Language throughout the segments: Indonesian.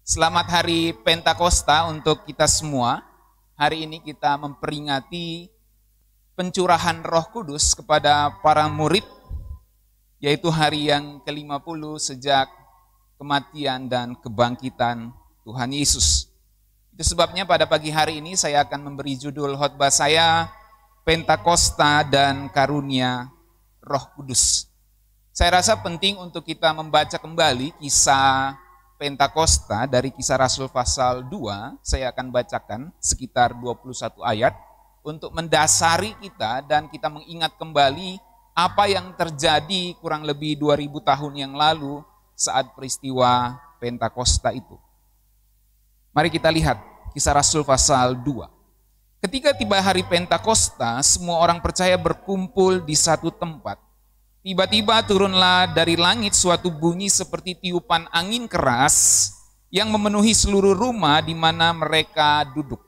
Selamat hari Pentakosta untuk kita semua. Hari ini kita memperingati pencurahan Roh Kudus kepada para murid, yaitu hari yang ke-50 sejak kematian dan kebangkitan Tuhan Yesus. Itu sebabnya pada pagi hari ini saya akan memberi judul khotbah saya, Pentakosta dan Karunia Roh Kudus. Saya rasa penting untuk kita membaca kembali kisah Pentakosta dari Kisah Rasul pasal 2, saya akan bacakan sekitar 21 ayat untuk mendasari kita dan kita mengingat kembali apa yang terjadi kurang lebih 2000 tahun yang lalu saat peristiwa Pentakosta itu. Mari kita lihat Kisah Rasul pasal 2. Ketika tiba hari Pentakosta, semua orang percaya berkumpul di satu tempat. Tiba-tiba turunlah dari langit suatu bunyi seperti tiupan angin keras yang memenuhi seluruh rumah di mana mereka duduk.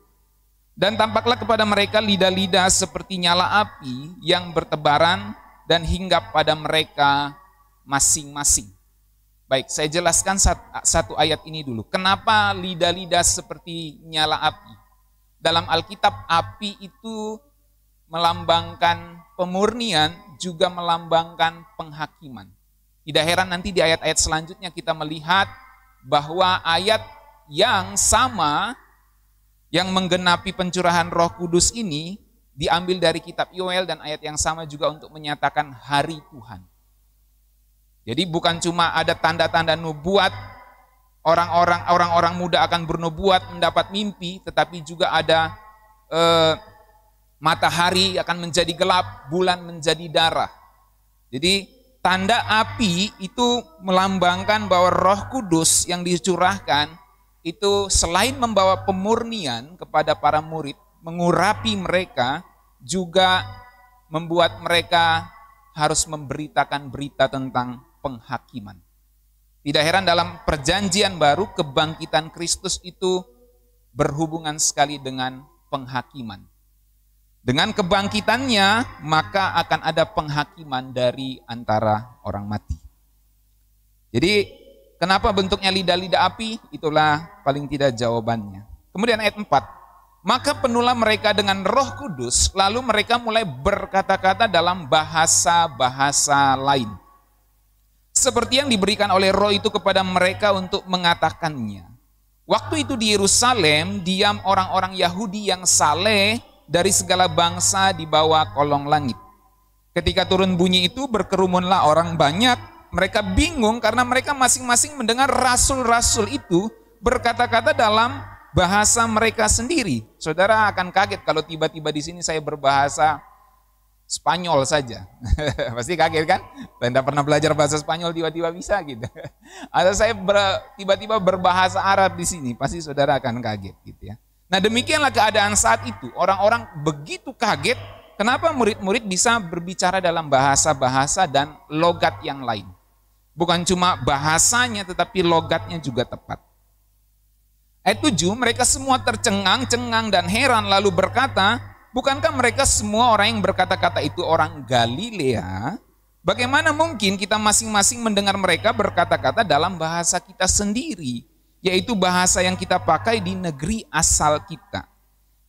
Dan tampaklah kepada mereka lidah-lidah seperti nyala api yang bertebaran dan hinggap pada mereka masing-masing. Baik, saya jelaskan satu ayat ini dulu. Kenapa lidah-lidah seperti nyala api? Dalam Alkitab, api itu melambangkan pemurnian, juga melambangkan penghakiman. Tidak heran nanti di ayat-ayat selanjutnya kita melihat bahwa ayat yang sama yang menggenapi pencurahan Roh Kudus ini diambil dari kitab Yoel, dan ayat yang sama juga untuk menyatakan hari Tuhan. Jadi bukan cuma ada tanda-tanda nubuat, orang-orang muda akan bernubuat, mendapat mimpi, tetapi juga ada matahari akan menjadi gelap, bulan menjadi darah. Jadi tanda api itu melambangkan bahwa Roh Kudus yang dicurahkan itu selain membawa pemurnian kepada para murid, mengurapi mereka, juga membuat mereka harus memberitakan berita tentang penghakiman. Tidak heran dalam perjanjian baru kebangkitan Kristus itu berhubungan sekali dengan penghakiman. Dengan kebangkitannya, maka akan ada penghakiman dari antara orang mati. Jadi, kenapa bentuknya lidah-lidah api? Itulah paling tidak jawabannya. Kemudian ayat 4. Maka penuhlah mereka dengan Roh Kudus, lalu mereka mulai berkata-kata dalam bahasa-bahasa lain. Seperti yang diberikan oleh Roh itu kepada mereka untuk mengatakannya. Waktu itu di Yerusalem, diam orang-orang Yahudi yang saleh dari segala bangsa di bawah kolong langit. Ketika turun bunyi itu, berkerumunlah orang banyak. Mereka bingung karena mereka masing-masing mendengar rasul-rasul itu berkata-kata dalam bahasa mereka sendiri. Saudara akan kaget kalau tiba-tiba di sini saya berbahasa Spanyol saja. Pasti kaget kan? Tidak pernah belajar bahasa Spanyol tiba-tiba bisa gitu. Atau saya tiba-tiba berbahasa Arab di sini, pasti saudara akan kaget gitu ya. Nah, demikianlah keadaan saat itu. Orang-orang begitu kaget, kenapa murid-murid bisa berbicara dalam bahasa-bahasa dan logat yang lain. Bukan cuma bahasanya, tetapi logatnya juga tepat. Ayat 7, mereka semua tercengang-cengang dan heran lalu berkata, bukankah mereka semua orang yang berkata-kata itu orang Galilea? Bagaimana mungkin kita masing-masing mendengar mereka berkata-kata dalam bahasa kita sendiri? Yaitu bahasa yang kita pakai di negeri asal kita.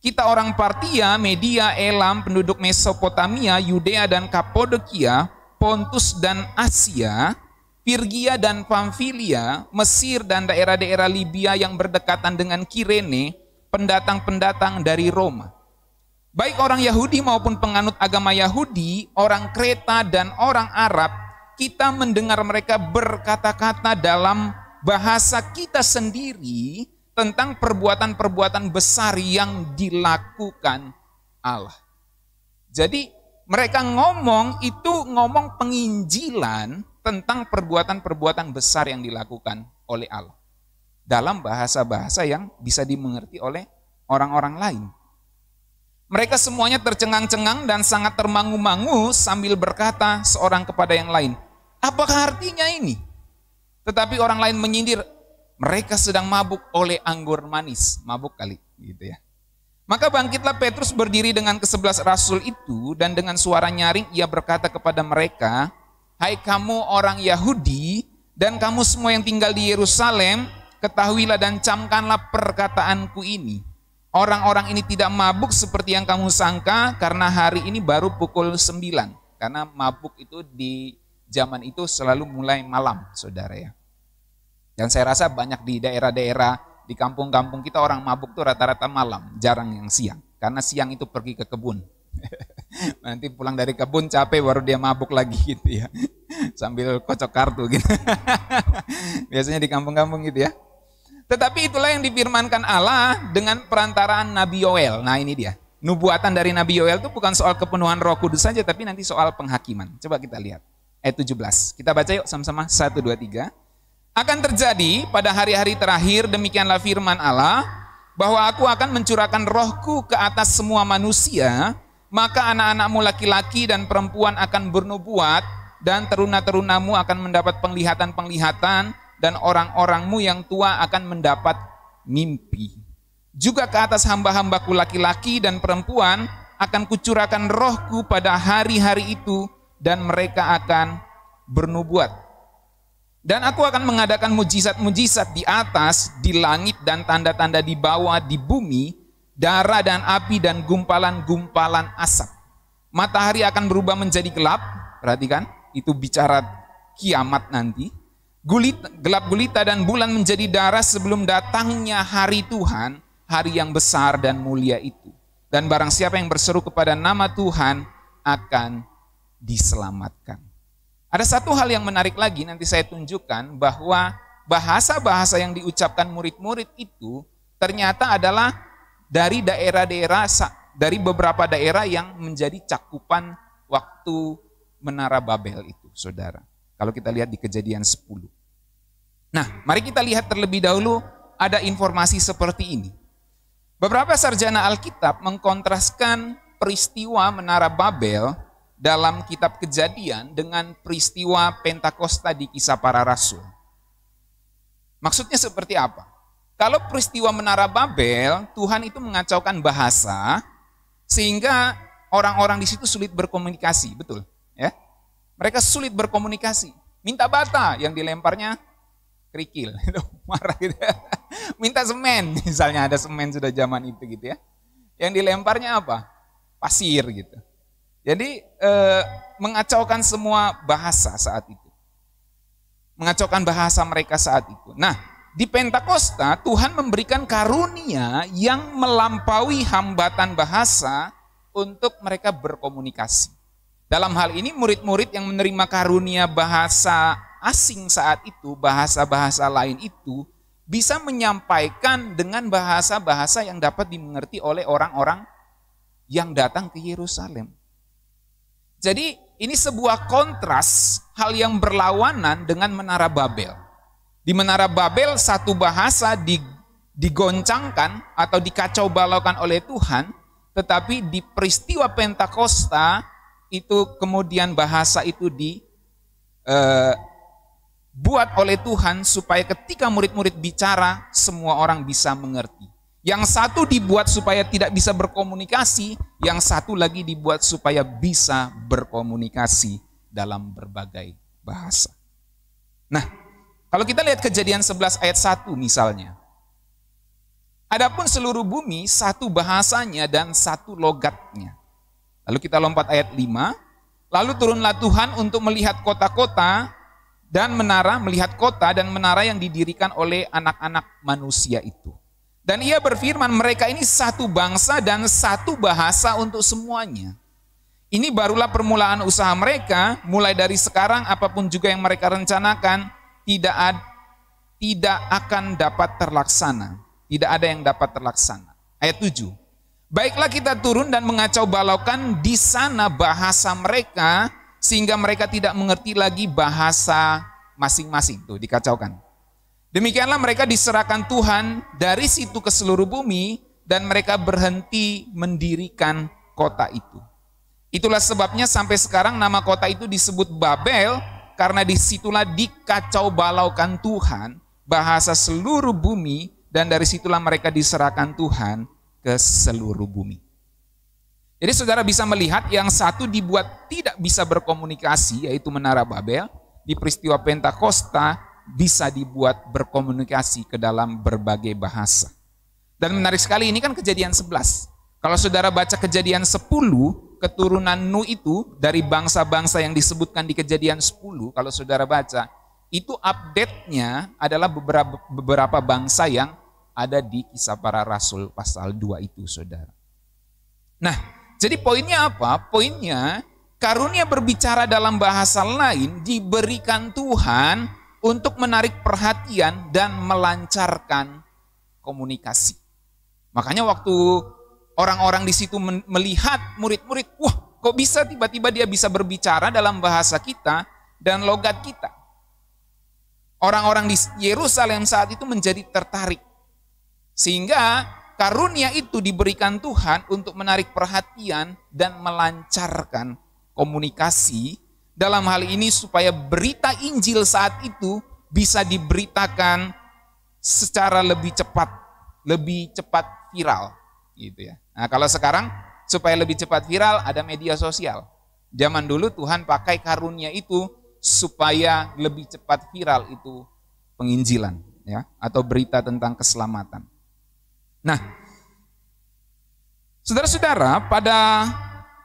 Kita orang Partia, Media, Elam, penduduk Mesopotamia, Yudea dan Kapadokia, Pontus dan Asia, Pirgia dan Pamfilia, Mesir dan daerah-daerah Libya yang berdekatan dengan Kirene, pendatang-pendatang dari Roma. Baik orang Yahudi maupun penganut agama Yahudi, orang Kreta dan orang Arab, kita mendengar mereka berkata-kata dalam bahasa kita sendiri tentang perbuatan-perbuatan besar yang dilakukan Allah. Jadi mereka ngomong penginjilan tentang perbuatan-perbuatan besar yang dilakukan oleh Allah. Dalam bahasa-bahasa yang bisa dimengerti oleh orang-orang lain. Mereka semuanya tercengang-cengang dan sangat termangu-mangu sambil berkata seorang kepada yang lain, apakah artinya ini? Tetapi orang lain menyindir, mereka sedang mabuk oleh anggur manis. Mabuk kali, gitu ya. Maka bangkitlah Petrus berdiri dengan ke-11 rasul itu, dan dengan suara nyaring ia berkata kepada mereka, hai kamu orang Yahudi, dan kamu semua yang tinggal di Yerusalem, ketahuilah dan camkanlah perkataanku ini. Orang-orang ini tidak mabuk seperti yang kamu sangka, karena hari ini baru pukul 9. Karena mabuk itu di zaman itu selalu mulai malam, saudara ya. Dan saya rasa banyak di daerah-daerah, di kampung-kampung kita orang mabuk tuh rata-rata malam, jarang yang siang. Karena siang itu pergi ke kebun. Nanti pulang dari kebun capek baru dia mabuk lagi gitu ya. Sambil kocok kartu gitu. Biasanya di kampung-kampung gitu ya. Tetapi itulah yang difirmankan Allah dengan perantaraan Nabi Yoel. Nah ini dia. Nubuatan dari Nabi Yoel itu bukan soal kepenuhan Roh Kudus saja, tapi nanti soal penghakiman. Coba kita lihat. Ayat 17. Kita baca yuk sama-sama. 1, 2, 3. Akan terjadi pada hari-hari terakhir, demikianlah firman Allah, bahwa aku akan mencurahkan rohku ke atas semua manusia, maka anak-anakmu laki-laki dan perempuan akan bernubuat, dan teruna-terunamu akan mendapat penglihatan-penglihatan, dan orang-orangmu yang tua akan mendapat mimpi. Juga ke atas hamba-hambaku laki-laki dan perempuan akan kucurahkan rohku pada hari-hari itu, dan mereka akan bernubuat. Dan aku akan mengadakan mujizat-mujizat di atas, di langit, dan tanda-tanda di bawah, di bumi, darah dan api dan gumpalan-gumpalan asap. Matahari akan berubah menjadi gelap, perhatikan, itu bicara kiamat nanti. Gelap gulita dan bulan menjadi darah sebelum datangnya hari Tuhan, hari yang besar dan mulia itu. Dan barang siapa yang berseru kepada nama Tuhan akan diselamatkan. Ada satu hal yang menarik lagi, nanti saya tunjukkan bahwa bahasa-bahasa yang diucapkan murid-murid itu ternyata adalah dari daerah-daerah, dari beberapa daerah yang menjadi cakupan waktu Menara Babel itu, saudara. Kalau kita lihat di Kejadian 10. Nah, mari kita lihat terlebih dahulu ada informasi seperti ini. Beberapa sarjana Alkitab mengkontraskan peristiwa Menara Babel dalam kitab Kejadian dengan peristiwa Pentakosta di Kisah Para Rasul. Maksudnya seperti apa? Kalau peristiwa Menara Babel, Tuhan itu mengacaukan bahasa sehingga orang-orang di situ sulit berkomunikasi, betul? Ya, mereka sulit berkomunikasi. Minta bata, yang dilemparnya kerikil, marah gitu. Minta semen, misalnya ada semen sudah zaman itu gitu ya. Yang dilemparnya apa? Pasir gitu. Jadi mengacaukan semua bahasa saat itu. Mengacaukan bahasa mereka saat itu. Nah, di Pentakosta Tuhan memberikan karunia yang melampaui hambatan bahasa untuk mereka berkomunikasi. Dalam hal ini murid-murid yang menerima karunia bahasa asing saat itu, bahasa-bahasa lain itu, bisa menyampaikan dengan bahasa-bahasa yang dapat dimengerti oleh orang-orang yang datang ke Yerusalem. Jadi ini sebuah kontras, hal yang berlawanan dengan Menara Babel. Di Menara Babel satu bahasa digoncangkan atau dikacau balaukan oleh Tuhan, tetapi di peristiwa Pentakosta itu kemudian bahasa itu dibuat oleh Tuhan supaya ketika murid-murid bicara semua orang bisa mengerti. Yang satu dibuat supaya tidak bisa berkomunikasi, yang satu lagi dibuat supaya bisa berkomunikasi dalam berbagai bahasa. Nah, kalau kita lihat Kejadian 11 ayat 1 misalnya. Adapun seluruh bumi satu bahasanya dan satu logatnya. Lalu kita lompat ayat 5. Lalu turunlah Tuhan untuk melihat kota-kota dan menara, melihat kota dan menara yang didirikan oleh anak-anak manusia itu. Dan ia berfirman, mereka ini satu bangsa dan satu bahasa untuk semuanya. Ini barulah permulaan usaha mereka, mulai dari sekarang apapun juga yang mereka rencanakan, tidak akan dapat terlaksana. Tidak ada yang dapat terlaksana. Ayat 7. Baiklah kita turun dan mengacau balaukan di sana bahasa mereka, sehingga mereka tidak mengerti lagi bahasa masing-masing. Tuh, dikacaukan. Demikianlah mereka diserahkan Tuhan dari situ ke seluruh bumi dan mereka berhenti mendirikan kota itu. Itulah sebabnya sampai sekarang nama kota itu disebut Babel karena disitulah dikacau balaukan Tuhan bahasa seluruh bumi dan dari situlah mereka diserahkan Tuhan ke seluruh bumi. Jadi saudara bisa melihat yang satu dibuat tidak bisa berkomunikasi yaitu Menara Babel di peristiwa Pentakosta. bisa dibuat berkomunikasi ke dalam berbagai bahasa. Dan menarik sekali, ini kan Kejadian 11. Kalau saudara baca Kejadian 10, keturunan Nuh itu dari bangsa-bangsa yang disebutkan di Kejadian 10, kalau saudara baca, itu update-nya adalah beberapa bangsa yang ada di Kisah Para Rasul pasal 2 itu, saudara. Nah, jadi poinnya apa? Poinnya, karunia berbicara dalam bahasa lain diberikan Tuhan untuk menarik perhatian dan melancarkan komunikasi. Makanya waktu orang-orang di situ melihat murid-murid, wah, kok bisa tiba-tiba dia bisa berbicara dalam bahasa kita dan logat kita. Orang-orang di Yerusalem saat itu menjadi tertarik. Sehingga karunia itu diberikan Tuhan untuk menarik perhatian dan melancarkan komunikasi. Dalam hal ini supaya berita Injil saat itu bisa diberitakan secara lebih cepat viral. Gitu ya. Nah, kalau sekarang supaya lebih cepat viral ada media sosial. Zaman dulu Tuhan pakai karunia itu supaya lebih cepat viral itu penginjilan, ya, atau berita tentang keselamatan. Nah, saudara-saudara, pada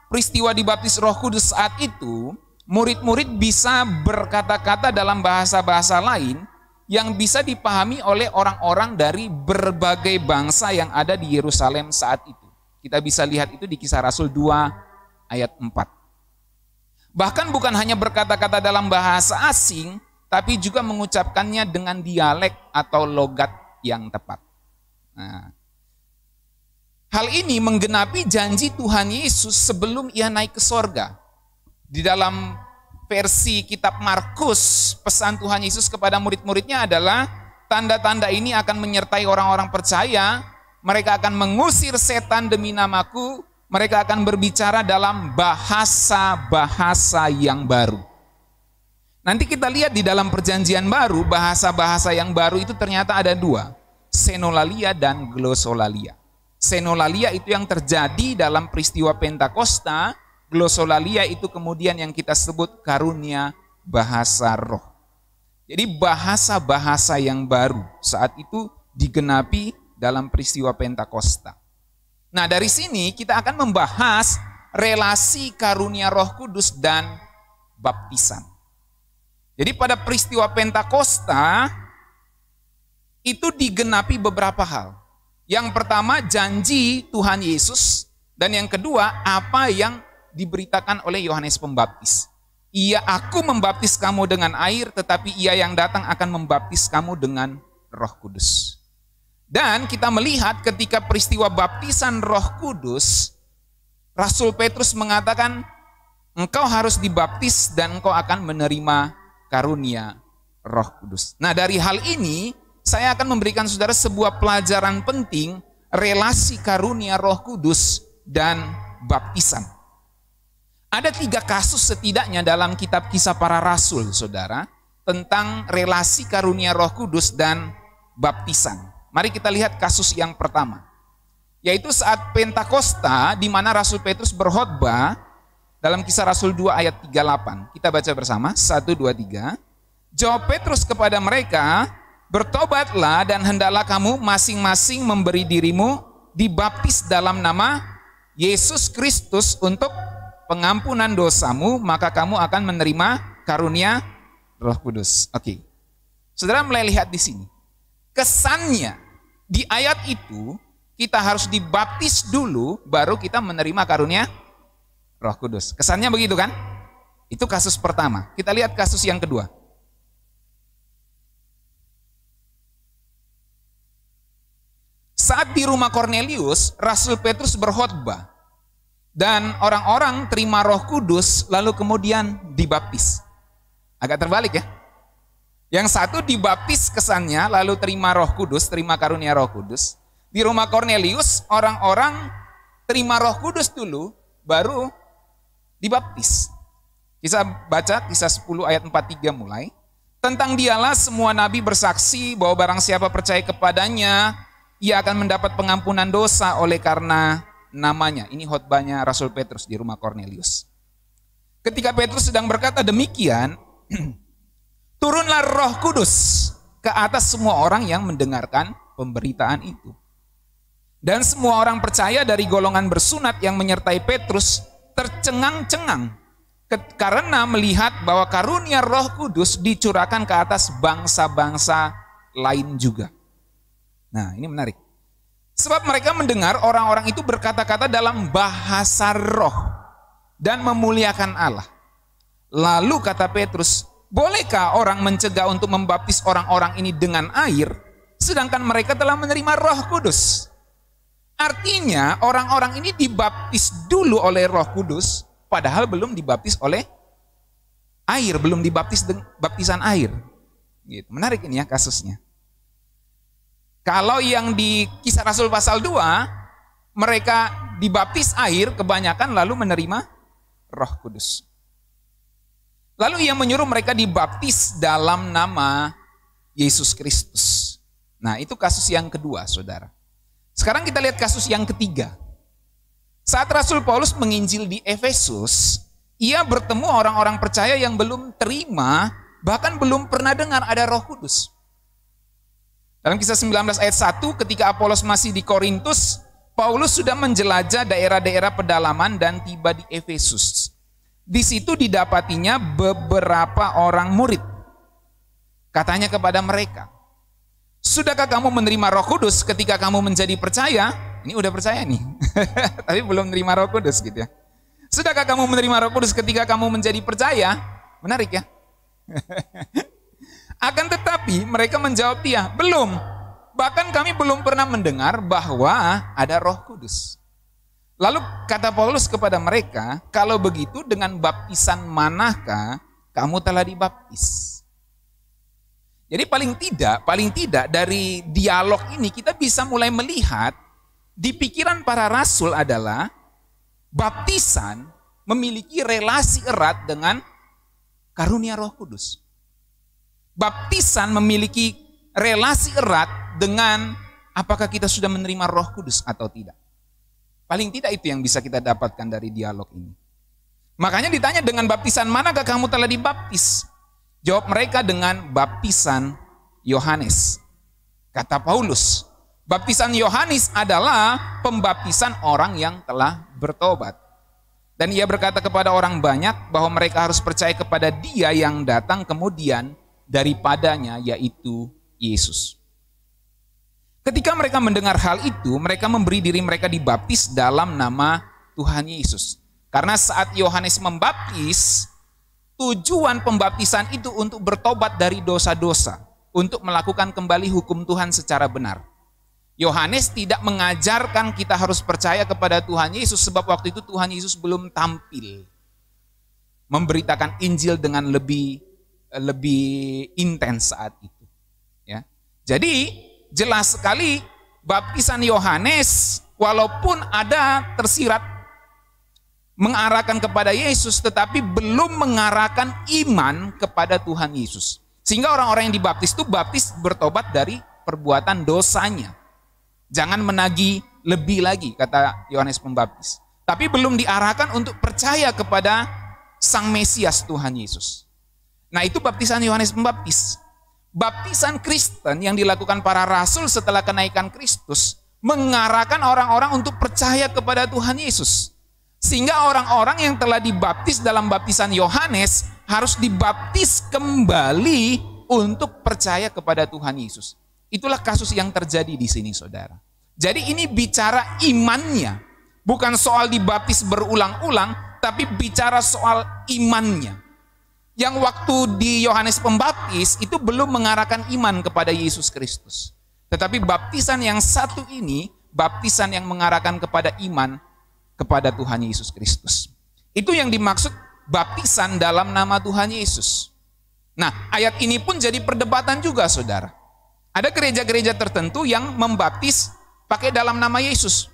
peristiwa dibaptis Roh Kudus saat itu, murid-murid bisa berkata-kata dalam bahasa-bahasa lain yang bisa dipahami oleh orang-orang dari berbagai bangsa yang ada di Yerusalem saat itu. Kita bisa lihat itu di Kisah Rasul 2 ayat 4. Bahkan bukan hanya berkata-kata dalam bahasa asing, tapi juga mengucapkannya dengan dialek atau logat yang tepat. Nah, hal ini menggenapi janji Tuhan Yesus sebelum ia naik ke sorga. Di dalam versi kitab Markus, pesan Tuhan Yesus kepada murid-muridnya adalah, tanda-tanda ini akan menyertai orang-orang percaya, mereka akan mengusir setan demi namaku, mereka akan berbicara dalam bahasa-bahasa yang baru. Nanti kita lihat di dalam perjanjian baru, bahasa-bahasa yang baru itu ternyata ada dua, senolalia dan glosolalia. Senolalia itu yang terjadi dalam peristiwa Pentakosta, glosolalia itu kemudian yang kita sebut karunia bahasa roh. Jadi bahasa-bahasa yang baru saat itu digenapi dalam peristiwa Pentakosta. Nah, dari sini kita akan membahas relasi karunia Roh Kudus dan baptisan. Jadi pada peristiwa Pentakosta itu digenapi beberapa hal. Yang pertama janji Tuhan Yesus, dan yang kedua apa yang diberitakan oleh Yohanes Pembaptis. Aku membaptis kamu dengan air, tetapi ia yang datang akan membaptis kamu dengan Roh Kudus. Dan kita melihat ketika peristiwa baptisan Roh Kudus, Rasul Petrus mengatakan, engkau harus dibaptis dan engkau akan menerima karunia Roh Kudus. Nah, dari hal ini saya akan memberikan saudara sebuah pelajaran penting relasi karunia Roh Kudus dan baptisan. Ada 3 kasus setidaknya dalam kitab Kisah Para Rasul, saudara, tentang relasi karunia Roh Kudus dan baptisan. Mari kita lihat kasus yang pertama, yaitu saat Pentakosta di mana Rasul Petrus berkhotbah dalam Kisah Rasul 2 ayat 38. Kita baca bersama, 1, 2, 3. Jawab Petrus kepada mereka, bertobatlah dan hendaklah kamu masing-masing memberi dirimu dibaptis dalam nama Yesus Kristus untuk pengampunan dosamu, maka kamu akan menerima karunia Roh Kudus. Oke. Saudara mulai lihat di sini. Kesannya di ayat itu kita harus dibaptis dulu baru kita menerima karunia Roh Kudus. Kesannya begitu kan? Itu kasus pertama. Kita lihat kasus yang kedua. Saat di rumah Kornelius, Rasul Petrus berkhotbah dan orang-orang terima Roh Kudus lalu kemudian dibaptis. Agak terbalik ya. Yang satu dibaptis kesannya lalu terima Roh Kudus, terima karunia Roh Kudus. Di rumah Kornelius orang-orang terima Roh Kudus dulu baru dibaptis. Kita baca Kisah 10 ayat 43 mulai. Tentang dialah semua nabi bersaksi bahwa barang siapa percaya kepadanya, ia akan mendapat pengampunan dosa oleh karena namanya. Ini khotbahnya Rasul Petrus di rumah Kornelius. Ketika Petrus sedang berkata demikian, turunlah Roh Kudus ke atas semua orang yang mendengarkan pemberitaan itu. Dan semua orang percaya dari golongan bersunat yang menyertai Petrus tercengang-cengang karena melihat bahwa karunia Roh Kudus dicurahkan ke atas bangsa-bangsa lain juga. Nah, ini menarik. Sebab mereka mendengar orang-orang itu berkata-kata dalam bahasa roh dan memuliakan Allah. Lalu kata Petrus, bolehkah orang mencegah untuk membaptis orang-orang ini dengan air, sedangkan mereka telah menerima Roh Kudus? Artinya orang-orang ini dibaptis dulu oleh Roh Kudus, padahal belum dibaptis oleh air, belum dibaptis dengan baptisan air. Gitu. Menarik ini ya kasusnya. Kalau yang di Kisah Rasul pasal 2, mereka dibaptis air kebanyakan lalu menerima Roh Kudus. Lalu ia menyuruh mereka dibaptis dalam nama Yesus Kristus. Nah, itu kasus yang kedua, saudara. Sekarang kita lihat kasus yang ketiga. Saat Rasul Paulus menginjil di Efesus, ia bertemu orang-orang percaya yang belum terima, bahkan belum pernah dengar ada Roh Kudus. Dalam Kisah 19 ayat 1, ketika Apolos masih di Korintus, Paulus sudah menjelajah daerah-daerah pedalaman dan tiba di Efesus. Di situ didapatinya beberapa orang murid. Katanya kepada mereka, sudahkah kamu menerima Roh Kudus ketika kamu menjadi percaya? Ini udah percaya nih, tapi belum menerima Roh Kudus gitu ya. Sudahkah kamu menerima Roh Kudus ketika kamu menjadi percaya? Menarik ya. Akan tetapi mereka menjawab dia, belum. Bahkan kami belum pernah mendengar bahwa ada Roh Kudus. Lalu kata Paulus kepada mereka, kalau begitu dengan baptisan manakah kamu telah dibaptis? Jadi paling tidak dari dialog ini kita bisa mulai melihat di pikiran para rasul adalah baptisan memiliki relasi erat dengan karunia Roh Kudus. Baptisan memiliki relasi erat dengan apakah kita sudah menerima Roh Kudus atau tidak. Paling tidak itu yang bisa kita dapatkan dari dialog ini. Makanya ditanya, dengan baptisan manakah kamu telah dibaptis? Jawab mereka, dengan baptisan Yohanes. Kata Paulus, baptisan Yohanes adalah pembaptisan orang yang telah bertobat. Dan ia berkata kepada orang banyak bahwa mereka harus percaya kepada Dia yang datang kemudian daripadanya, yaitu Yesus. Ketika mereka mendengar hal itu, mereka memberi diri mereka dibaptis dalam nama Tuhan Yesus. Karena saat Yohanes membaptis, tujuan pembaptisan itu untuk bertobat dari dosa-dosa, untuk melakukan kembali hukum Tuhan secara benar. Yohanes tidak mengajarkan kita harus percaya kepada Tuhan Yesus, sebab waktu itu Tuhan Yesus belum tampil memberitakan Injil dengan lebih intens saat itu. Ya. Jadi jelas sekali baptisan Yohanes walaupun ada tersirat mengarahkan kepada Yesus, tetapi belum mengarahkan iman kepada Tuhan Yesus. Sehingga orang-orang yang dibaptis itu baptis bertobat dari perbuatan dosanya. Jangan menagih lebih lagi, kata Yohanes Pembaptis. Tapi belum diarahkan untuk percaya kepada Sang Mesias Tuhan Yesus. Nah, itu baptisan Yohanes Pembaptis. Baptisan Kristen yang dilakukan para rasul setelah kenaikan Kristus mengarahkan orang-orang untuk percaya kepada Tuhan Yesus. Sehingga orang-orang yang telah dibaptis dalam baptisan Yohanes harus dibaptis kembali untuk percaya kepada Tuhan Yesus. Itulah kasus yang terjadi di sini, saudara. Jadi ini bicara imannya, bukan soal dibaptis berulang-ulang, tapi bicara soal imannya. Yang waktu di Yohanes Pembaptis itu belum mengarahkan iman kepada Yesus Kristus. Tetapi baptisan yang satu ini, baptisan yang mengarahkan kepada iman kepada Tuhan Yesus Kristus. Itu yang dimaksud baptisan dalam nama Tuhan Yesus. Nah, ayat ini pun jadi perdebatan juga, saudara. Ada gereja-gereja tertentu yang membaptis pakai dalam nama Yesus.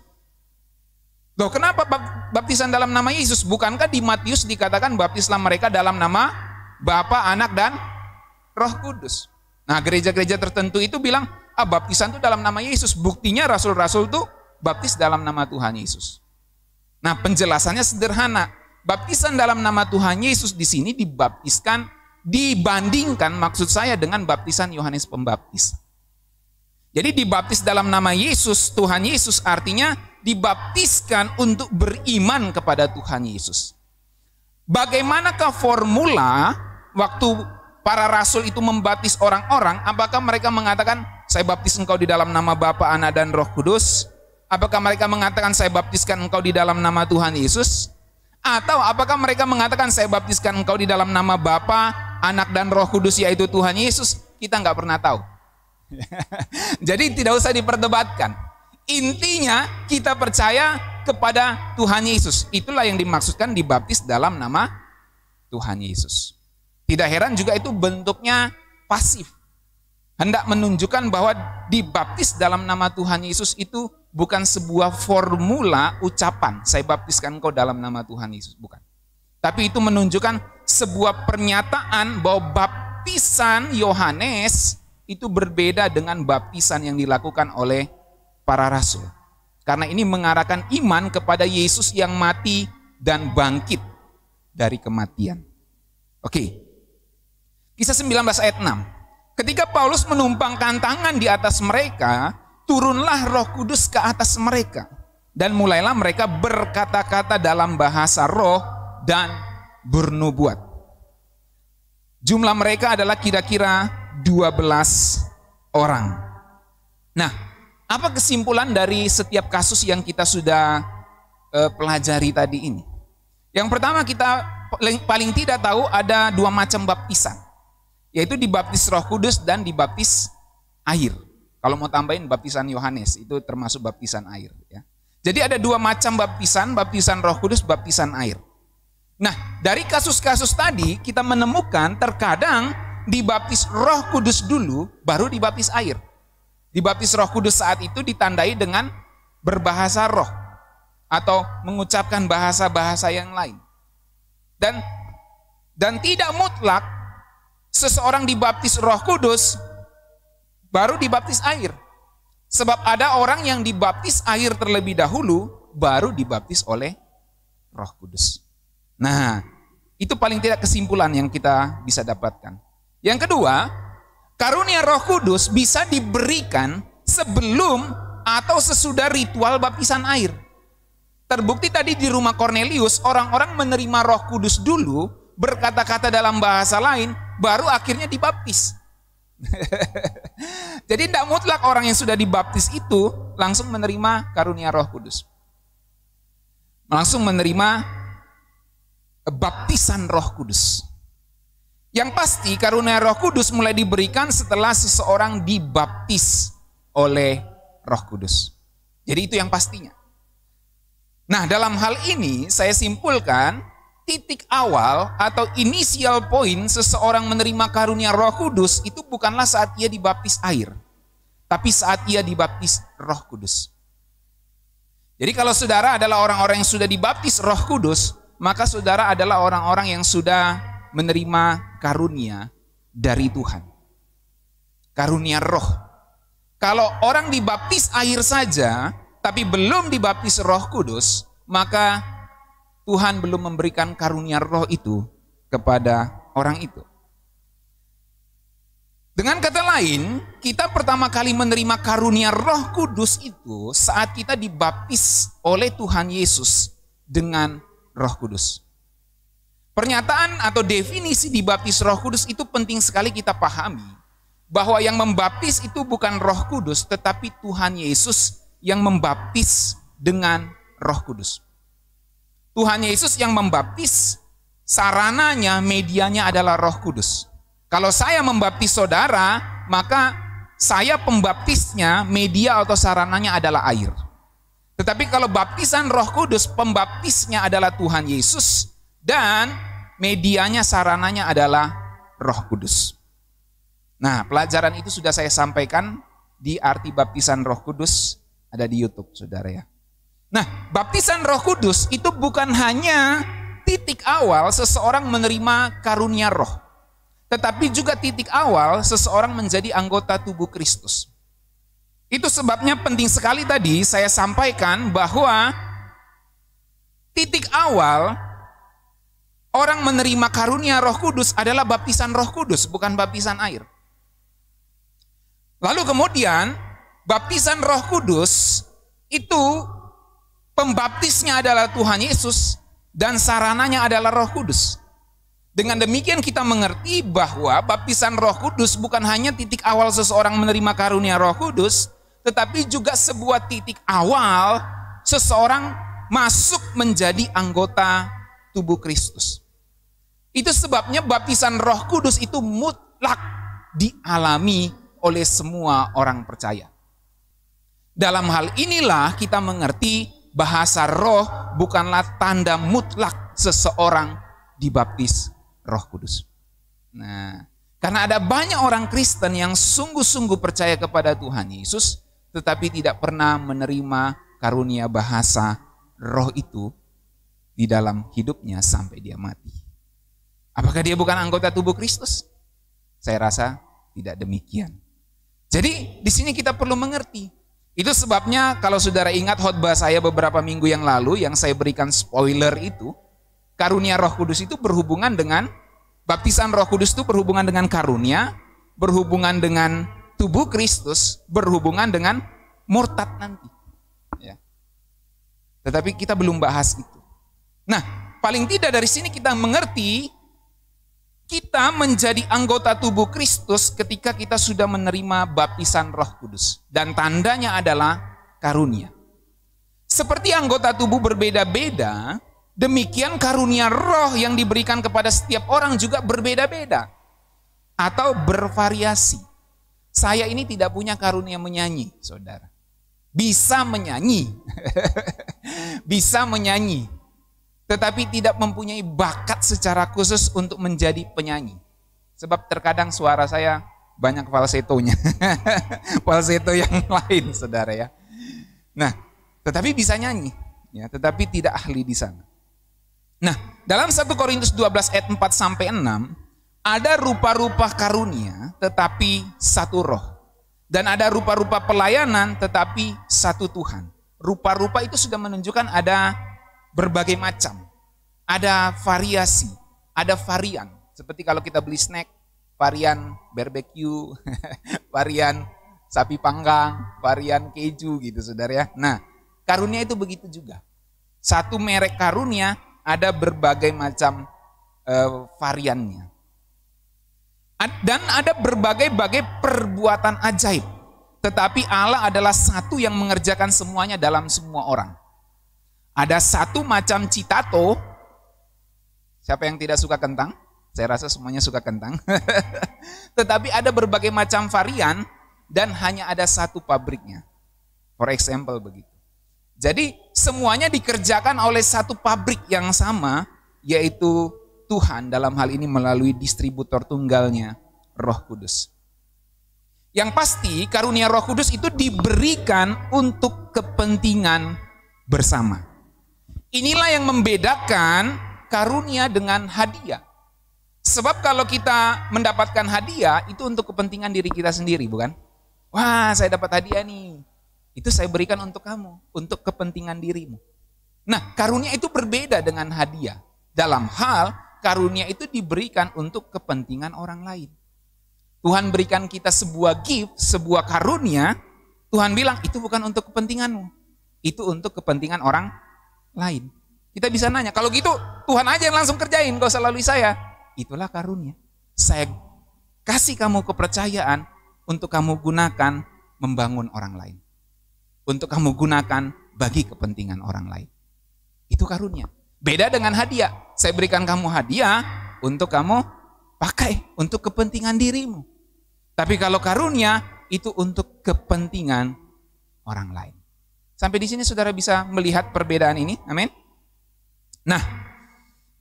Loh, kenapa baptisan dalam nama Yesus? Bukankah di Matius dikatakan baptislah mereka dalam nama Bapa, Anak, dan Roh Kudus? Nah, gereja-gereja tertentu itu bilang, baptisan itu dalam nama Yesus. Buktinya rasul-rasul itu baptis dalam nama Tuhan Yesus. Nah, penjelasannya sederhana. Baptisan dalam nama Tuhan Yesus di sini dibaptiskan dibandingkan maksud saya dengan baptisan Yohanes Pembaptis. Jadi dibaptis dalam nama Yesus, Tuhan Yesus, artinya dibaptiskan untuk beriman kepada Tuhan Yesus. Bagaimanakah formula waktu para rasul itu membaptis orang-orang? Apakah mereka mengatakan, saya baptis engkau di dalam nama Bapa, Anak, dan Roh Kudus? Apakah mereka mengatakan, saya baptiskan engkau di dalam nama Tuhan Yesus? Atau apakah mereka mengatakan, saya baptiskan engkau di dalam nama Bapa, Anak, dan Roh Kudus, yaitu Tuhan Yesus? Kita nggak pernah tahu. Jadi tidak usah diperdebatkan. Intinya kita percaya kepada Tuhan Yesus. Itulah yang dimaksudkan dibaptis dalam nama Tuhan Yesus. Tidak heran juga itu bentuknya pasif. Hendak menunjukkan bahwa dibaptis dalam nama Tuhan Yesus itu bukan sebuah formula ucapan, saya baptiskan engkau dalam nama Tuhan Yesus, bukan. Tapi itu menunjukkan sebuah pernyataan bahwa baptisan Yohanes itu berbeda dengan baptisan yang dilakukan oleh para rasul. Karena ini mengarahkan iman kepada Yesus yang mati dan bangkit dari kematian. Oke. Kisah 19 ayat 6. Ketika Paulus menumpangkan tangan di atas mereka, turunlah Roh Kudus ke atas mereka. Dan mulailah mereka berkata-kata dalam bahasa roh dan bernubuat. Jumlah mereka adalah kira-kira 12 orang. Nah, apa kesimpulan dari setiap kasus yang kita sudah pelajari tadi ini? Yang pertama, kita paling tidak tahu ada 2 macam baptisan, yaitu dibaptis Roh Kudus dan dibaptis air. Kalau mau tambahin baptisan Yohanes, itu termasuk baptisan air. Ya. Jadi ada 2 macam baptisan, baptisan Roh Kudus, baptisan air. Nah, dari kasus-kasus tadi kita menemukan terkadang dibaptis Roh Kudus dulu, baru dibaptis air. Dibaptis Roh Kudus saat itu ditandai dengan berbahasa roh atau mengucapkan bahasa-bahasa yang lain. Dan tidak mutlak seseorang dibaptis Roh Kudus baru dibaptis air. Sebab ada orang yang dibaptis air terlebih dahulu baru dibaptis oleh Roh Kudus. Nah, itu paling tidak kesimpulan yang kita bisa dapatkan. Yang kedua, karunia Roh Kudus bisa diberikan sebelum atau sesudah ritual baptisan air. Terbukti tadi di rumah Kornelius, orang-orang menerima Roh Kudus dulu, berkata-kata dalam bahasa lain, baru akhirnya dibaptis. Jadi tidak mutlak orang yang sudah dibaptis itu langsung menerima karunia Roh Kudus. Langsung menerima baptisan Roh Kudus. Yang pasti karunia Roh Kudus mulai diberikan setelah seseorang dibaptis oleh Roh Kudus. Jadi itu yang pastinya. Nah, dalam hal ini saya simpulkan titik awal atau inisial poin seseorang menerima karunia Roh Kudus itu bukanlah saat ia dibaptis air, tapi saat ia dibaptis Roh Kudus. Jadi kalau saudara adalah orang-orang yang sudah dibaptis Roh Kudus, maka saudara adalah orang-orang yang sudah menerima karunia dari Tuhan. Karunia roh. Kalau orang dibaptis air saja, tapi belum dibaptis Roh Kudus, maka Tuhan belum memberikan karunia roh itu kepada orang itu. Dengan kata lain, kita pertama kali menerima karunia Roh Kudus itu saat kita dibaptis oleh Tuhan Yesus dengan Roh Kudus. Pernyataan atau definisi dibaptis Roh Kudus itu penting sekali kita pahami. Bahwa yang membaptis itu bukan Roh Kudus, tetapi Tuhan Yesus yang membaptis dengan Roh Kudus. Tuhan Yesus yang membaptis, sarananya, medianya adalah Roh Kudus. Kalau saya membaptis saudara, maka saya pembaptisnya, media atau sarananya adalah air. Tetapi kalau baptisan Roh Kudus, pembaptisnya adalah Tuhan Yesus, dan medianya, sarananya adalah Roh Kudus. Nah, pelajaran itu sudah saya sampaikan di arti baptisan Roh Kudus, ada di YouTube, saudara ya. Nah, baptisan Roh Kudus itu bukan hanya titik awal seseorang menerima karunia roh, tetapi juga titik awal seseorang menjadi anggota tubuh Kristus. Itu sebabnya penting sekali tadi saya sampaikan bahwa titik awal orang menerima karunia Roh Kudus adalah baptisan Roh Kudus, bukan baptisan air. Lalu kemudian baptisan Roh Kudus itu pembaptisnya adalah Tuhan Yesus dan sarananya adalah Roh Kudus. Dengan demikian kita mengerti bahwa baptisan Roh Kudus bukan hanya titik awal seseorang menerima karunia Roh Kudus, tetapi juga sebuah titik awal seseorang masuk menjadi anggota tubuh Kristus. Itu sebabnya baptisan Roh Kudus itu mutlak dialami oleh semua orang percaya. Dalam hal inilah kita mengerti bahasa roh bukanlah tanda mutlak seseorang dibaptis Roh Kudus. Nah, karena ada banyak orang Kristen yang sungguh-sungguh percaya kepada Tuhan Yesus, tetapi tidak pernah menerima karunia bahasa roh itu di dalam hidupnya sampai dia mati. Apakah dia bukan anggota tubuh Kristus? Saya rasa tidak demikian. Jadi di sini kita perlu mengerti. Itu sebabnya kalau saudara ingat khotbah saya beberapa minggu yang lalu yang saya berikan spoiler itu, karunia Roh Kudus itu berhubungan dengan baptisan Roh Kudus itu berhubungan dengan karunia, berhubungan dengan tubuh Kristus, berhubungan dengan murtad nanti. Ya. Tetapi kita belum bahas itu. Nah, paling tidak dari sini kita mengerti kita menjadi anggota tubuh Kristus ketika kita sudah menerima baptisan Roh Kudus. Dan tandanya adalah karunia. Seperti anggota tubuh berbeda-beda, demikian karunia roh yang diberikan kepada setiap orang juga berbeda-beda atau bervariasi. Saya ini tidak punya karunia menyanyi, saudara. Bisa menyanyi, bisa menyanyi, tetapi tidak mempunyai bakat secara khusus untuk menjadi penyanyi. Sebab terkadang suara saya banyak falsetonya, falseto yang lain, saudara ya. Nah, tetapi bisa nyanyi, ya, tetapi tidak ahli di sana. Nah, dalam 1 Korintus 12 ayat 4 sampai 6 ada rupa-rupa karunia tetapi satu roh. Dan ada rupa-rupa pelayanan tetapi satu Tuhan. Rupa-rupa itu sudah menunjukkan ada berbagai macam. Ada variasi, ada varian. Seperti kalau kita beli snack, varian barbecue, varian sapi panggang, varian keju gitu saudara ya. Nah, karunia itu begitu juga. Satu merek karunia ada berbagai macam variannya. Dan ada berbagai-bagai perbuatan ajaib. Tetapi Allah adalah satu yang mengerjakan semuanya dalam semua orang. Ada satu macam citato. Siapa yang tidak suka kentang? Saya rasa semuanya suka kentang. Tetapi ada berbagai macam varian dan hanya ada satu pabriknya. For example begitu. Jadi semuanya dikerjakan oleh satu pabrik yang sama, yaitu Tuhan dalam hal ini melalui distributor tunggalnya, Roh Kudus. Yang pasti karunia Roh Kudus itu diberikan untuk kepentingan bersama. Inilah yang membedakan karunia dengan hadiah. Sebab kalau kita mendapatkan hadiah itu untuk kepentingan diri kita sendiri, bukan? Wah, saya dapat hadiah nih. Itu saya berikan untuk kamu, untuk kepentingan dirimu. Nah, karunia itu berbeda dengan hadiah. Dalam hal karunia itu diberikan untuk kepentingan orang lain. Tuhan berikan kita sebuah gift, sebuah karunia. Tuhan bilang itu bukan untuk kepentinganmu. Itu untuk kepentingan orang lain. Kita bisa nanya, kalau gitu Tuhan aja yang langsung kerjain, gak usah lalui saya. Itulah karunia. Saya kasih kamu kepercayaan untuk kamu gunakan membangun orang lain. Untuk kamu gunakan bagi kepentingan orang lain. Itu karunia. Beda dengan hadiah. Saya berikan kamu hadiah untuk kamu pakai untuk kepentingan dirimu. Tapi kalau karunia itu untuk kepentingan orang lain. Sampai di sini saudara bisa melihat perbedaan ini. Amin. Nah,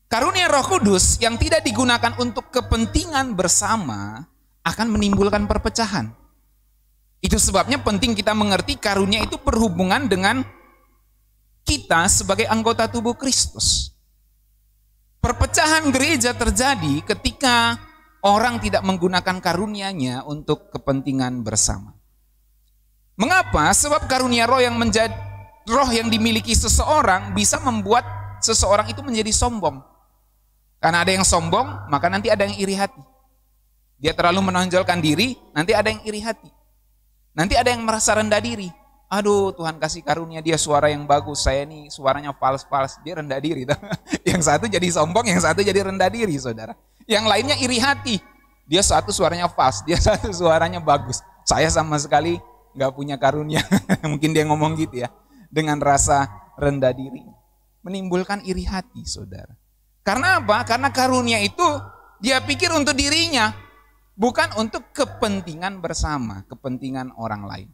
karunia Roh Kudus yang tidak digunakan untuk kepentingan bersama akan menimbulkan perpecahan. Itu sebabnya penting kita mengerti karunia itu berhubungan dengan kita sebagai anggota tubuh Kristus. Perpecahan gereja terjadi ketika orang tidak menggunakan karunia-Nya untuk kepentingan bersama. Mengapa? Sebab karunia roh yang dimiliki seseorang bisa membuat seseorang itu menjadi sombong. Karena ada yang sombong, maka nanti ada yang iri hati. Dia terlalu menonjolkan diri, nanti ada yang iri hati. Nanti ada yang merasa rendah diri. Aduh, Tuhan kasih karunia dia suara yang bagus, saya ini suaranya fals-fals, dia rendah diri. Yang satu jadi sombong, yang satu jadi rendah diri, saudara. Yang lainnya iri hati. Dia satu suaranya fals, dia satu suaranya bagus. Saya sama sekali nggak punya karunia. Mungkin dia ngomong gitu ya. Dengan rasa rendah diri. Menimbulkan iri hati, saudara. Karena apa? Karena karunia itu dia pikir untuk dirinya, bukan untuk kepentingan bersama, kepentingan orang lain.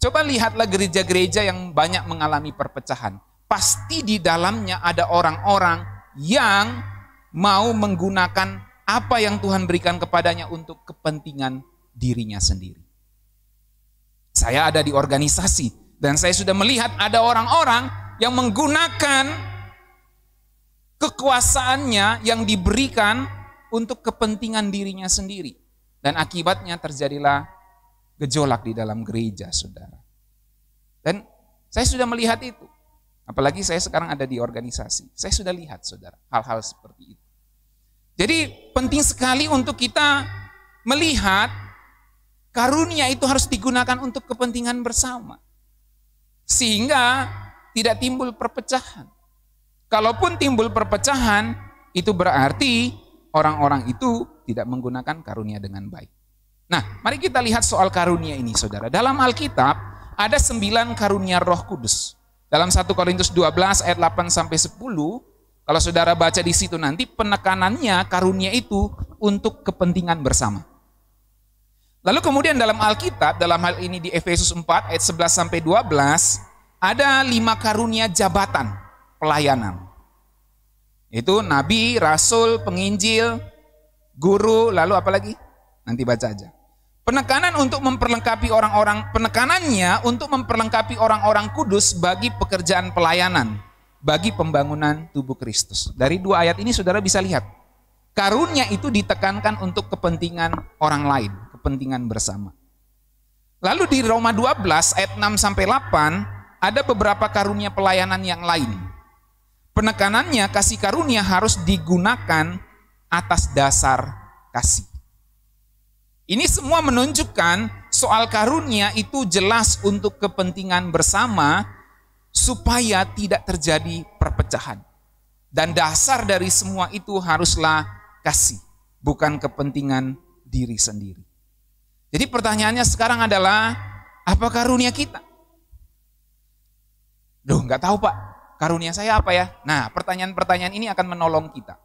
Coba lihatlah gereja-gereja yang banyak mengalami perpecahan. Pasti di dalamnya ada orang-orang yang mau menggunakan apa yang Tuhan berikan kepadanya untuk kepentingan dirinya sendiri. Saya ada di organisasi dan saya sudah melihat ada orang-orang yang menggunakan kekuasaannya yang diberikan untuk kepentingan dirinya sendiri. Dan akibatnya terjadilah gejolak di dalam gereja, saudara. Dan saya sudah melihat itu. Apalagi saya sekarang ada di organisasi. Saya sudah lihat, saudara, hal-hal seperti itu. Jadi penting sekali untuk kita melihat karunia itu harus digunakan untuk kepentingan bersama. Sehingga tidak timbul perpecahan. Kalaupun timbul perpecahan, itu berarti orang-orang itu tidak menggunakan karunia dengan baik. Nah, mari kita lihat soal karunia ini, saudara. Dalam Alkitab, ada 9 karunia Roh Kudus. Dalam 1 Korintus 12 ayat 8-10, kalau saudara baca di situ nanti, penekanannya karunia itu untuk kepentingan bersama. Lalu kemudian dalam Alkitab, dalam hal ini di Efesus 4 ayat 11-12, ada 5 karunia jabatan pelayanan. Itu nabi, rasul, penginjil, guru, lalu apa lagi? Nanti baca aja. Penekanannya untuk memperlengkapi orang-orang kudus bagi pekerjaan pelayanan, bagi pembangunan tubuh Kristus. Dari 2 ayat ini saudara bisa lihat. Karunia itu ditekankan untuk kepentingan orang lain, kepentingan bersama. Lalu di Roma 12 ayat 6-8 ada beberapa karunia pelayanan yang lain. Penekanannya kasih karunia harus digunakan atas dasar kasih. Ini semua menunjukkan soal karunia itu jelas untuk kepentingan bersama supaya tidak terjadi perpecahan. Dan dasar dari semua itu haruslah kasih, bukan kepentingan diri sendiri. Jadi pertanyaannya sekarang adalah, apa karunia kita? Duh, nggak tahu Pak. Karunia saya apa ya? Nah, pertanyaan-pertanyaan ini akan menolong kita.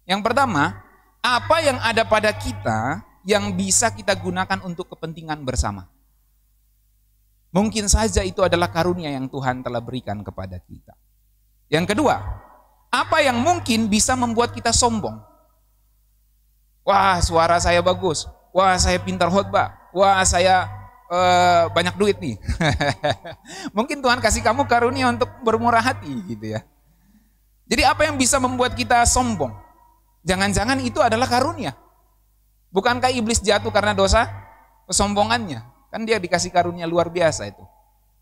Yang pertama, apa yang ada pada kita yang bisa kita gunakan untuk kepentingan bersama? Mungkin saja itu adalah karunia yang Tuhan telah berikan kepada kita. Yang kedua, apa yang mungkin bisa membuat kita sombong? Wah, suara saya bagus. Wah, saya pintar khotbah. Wah, saya banyak duit nih. Mungkin Tuhan kasih kamu karunia untuk bermurah hati gitu ya. Jadi apa yang bisa membuat kita sombong? Jangan-jangan itu adalah karunia. Bukankah iblis jatuh karena dosa kesombongannya? Kan dia dikasih karunia luar biasa itu.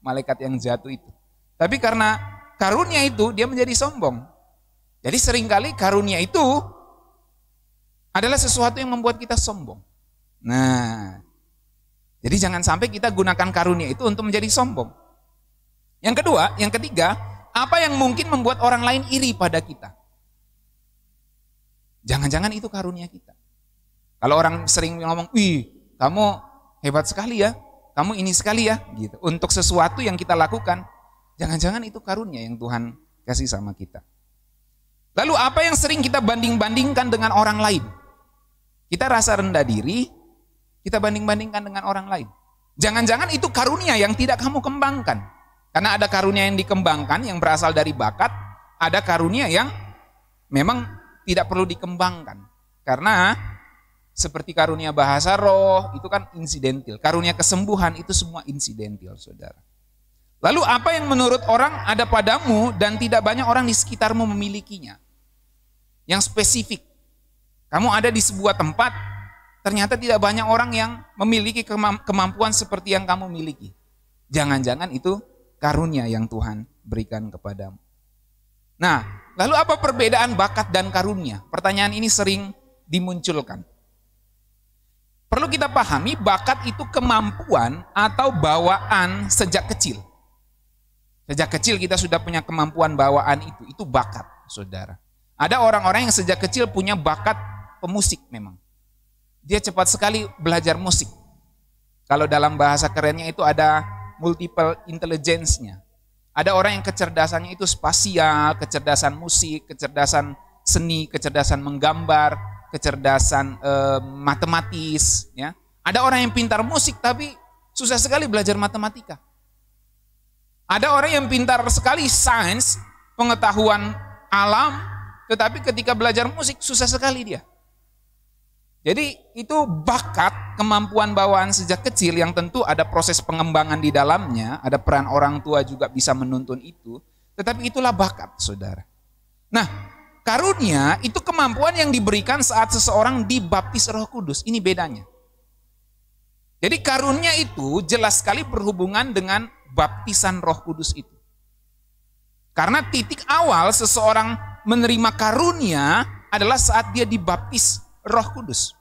Malaikat yang jatuh itu. Tapi karena karunia itu dia menjadi sombong. Jadi seringkali karunia itu adalah sesuatu yang membuat kita sombong. Nah, jadi jangan sampai kita gunakan karunia itu untuk menjadi sombong. Yang ketiga, apa yang mungkin membuat orang lain iri pada kita? Jangan-jangan itu karunia kita. Kalau orang sering ngomong, wih kamu hebat sekali ya, kamu ini sekali ya, gitu. Untuk sesuatu yang kita lakukan, jangan-jangan itu karunia yang Tuhan kasih sama kita. Lalu apa yang sering kita banding-bandingkan dengan orang lain? Kita rasa rendah diri, kita banding-bandingkan dengan orang lain. Jangan-jangan itu karunia yang tidak kamu kembangkan. Karena ada karunia yang dikembangkan, yang berasal dari bakat. Ada karunia yang memang tidak perlu dikembangkan. Karena seperti karunia bahasa roh, itu kan insidentil. Karunia kesembuhan itu semua insidentil, saudara. Lalu apa yang menurut orang ada padamu dan tidak banyak orang di sekitarmu memilikinya? Yang spesifik. Kamu ada di sebuah tempat, ternyata tidak banyak orang yang memiliki kemampuan seperti yang kamu miliki. Jangan-jangan itu karunia yang Tuhan berikan kepadamu. Nah, lalu apa perbedaan bakat dan karunia? Pertanyaan ini sering dimunculkan. Perlu kita pahami, bakat itu kemampuan atau bawaan sejak kecil. Sejak kecil kita sudah punya kemampuan bawaan itu bakat, saudara. Ada orang-orang yang sejak kecil punya bakat pemusik memang. Dia cepat sekali belajar musik. Kalau dalam bahasa kerennya itu ada multiple intelligence-nya. Ada orang yang kecerdasannya itu spasial, kecerdasan musik, kecerdasan seni, kecerdasan menggambar, kecerdasan matematis. Ya. Ada orang yang pintar musik tapi susah sekali belajar matematika. Ada orang yang pintar sekali sains, pengetahuan alam, tetapi ketika belajar musik susah sekali dia. Jadi itu bakat, kemampuan bawaan sejak kecil yang tentu ada proses pengembangan di dalamnya, ada peran orang tua juga bisa menuntun itu, tetapi itulah bakat, saudara. Nah, karunia itu kemampuan yang diberikan saat seseorang dibaptis Roh Kudus, ini bedanya. Jadi karunia itu jelas sekali berhubungan dengan baptisan Roh Kudus itu. Karena titik awal seseorang menerima karunia adalah saat dia dibaptis Roh Kudus.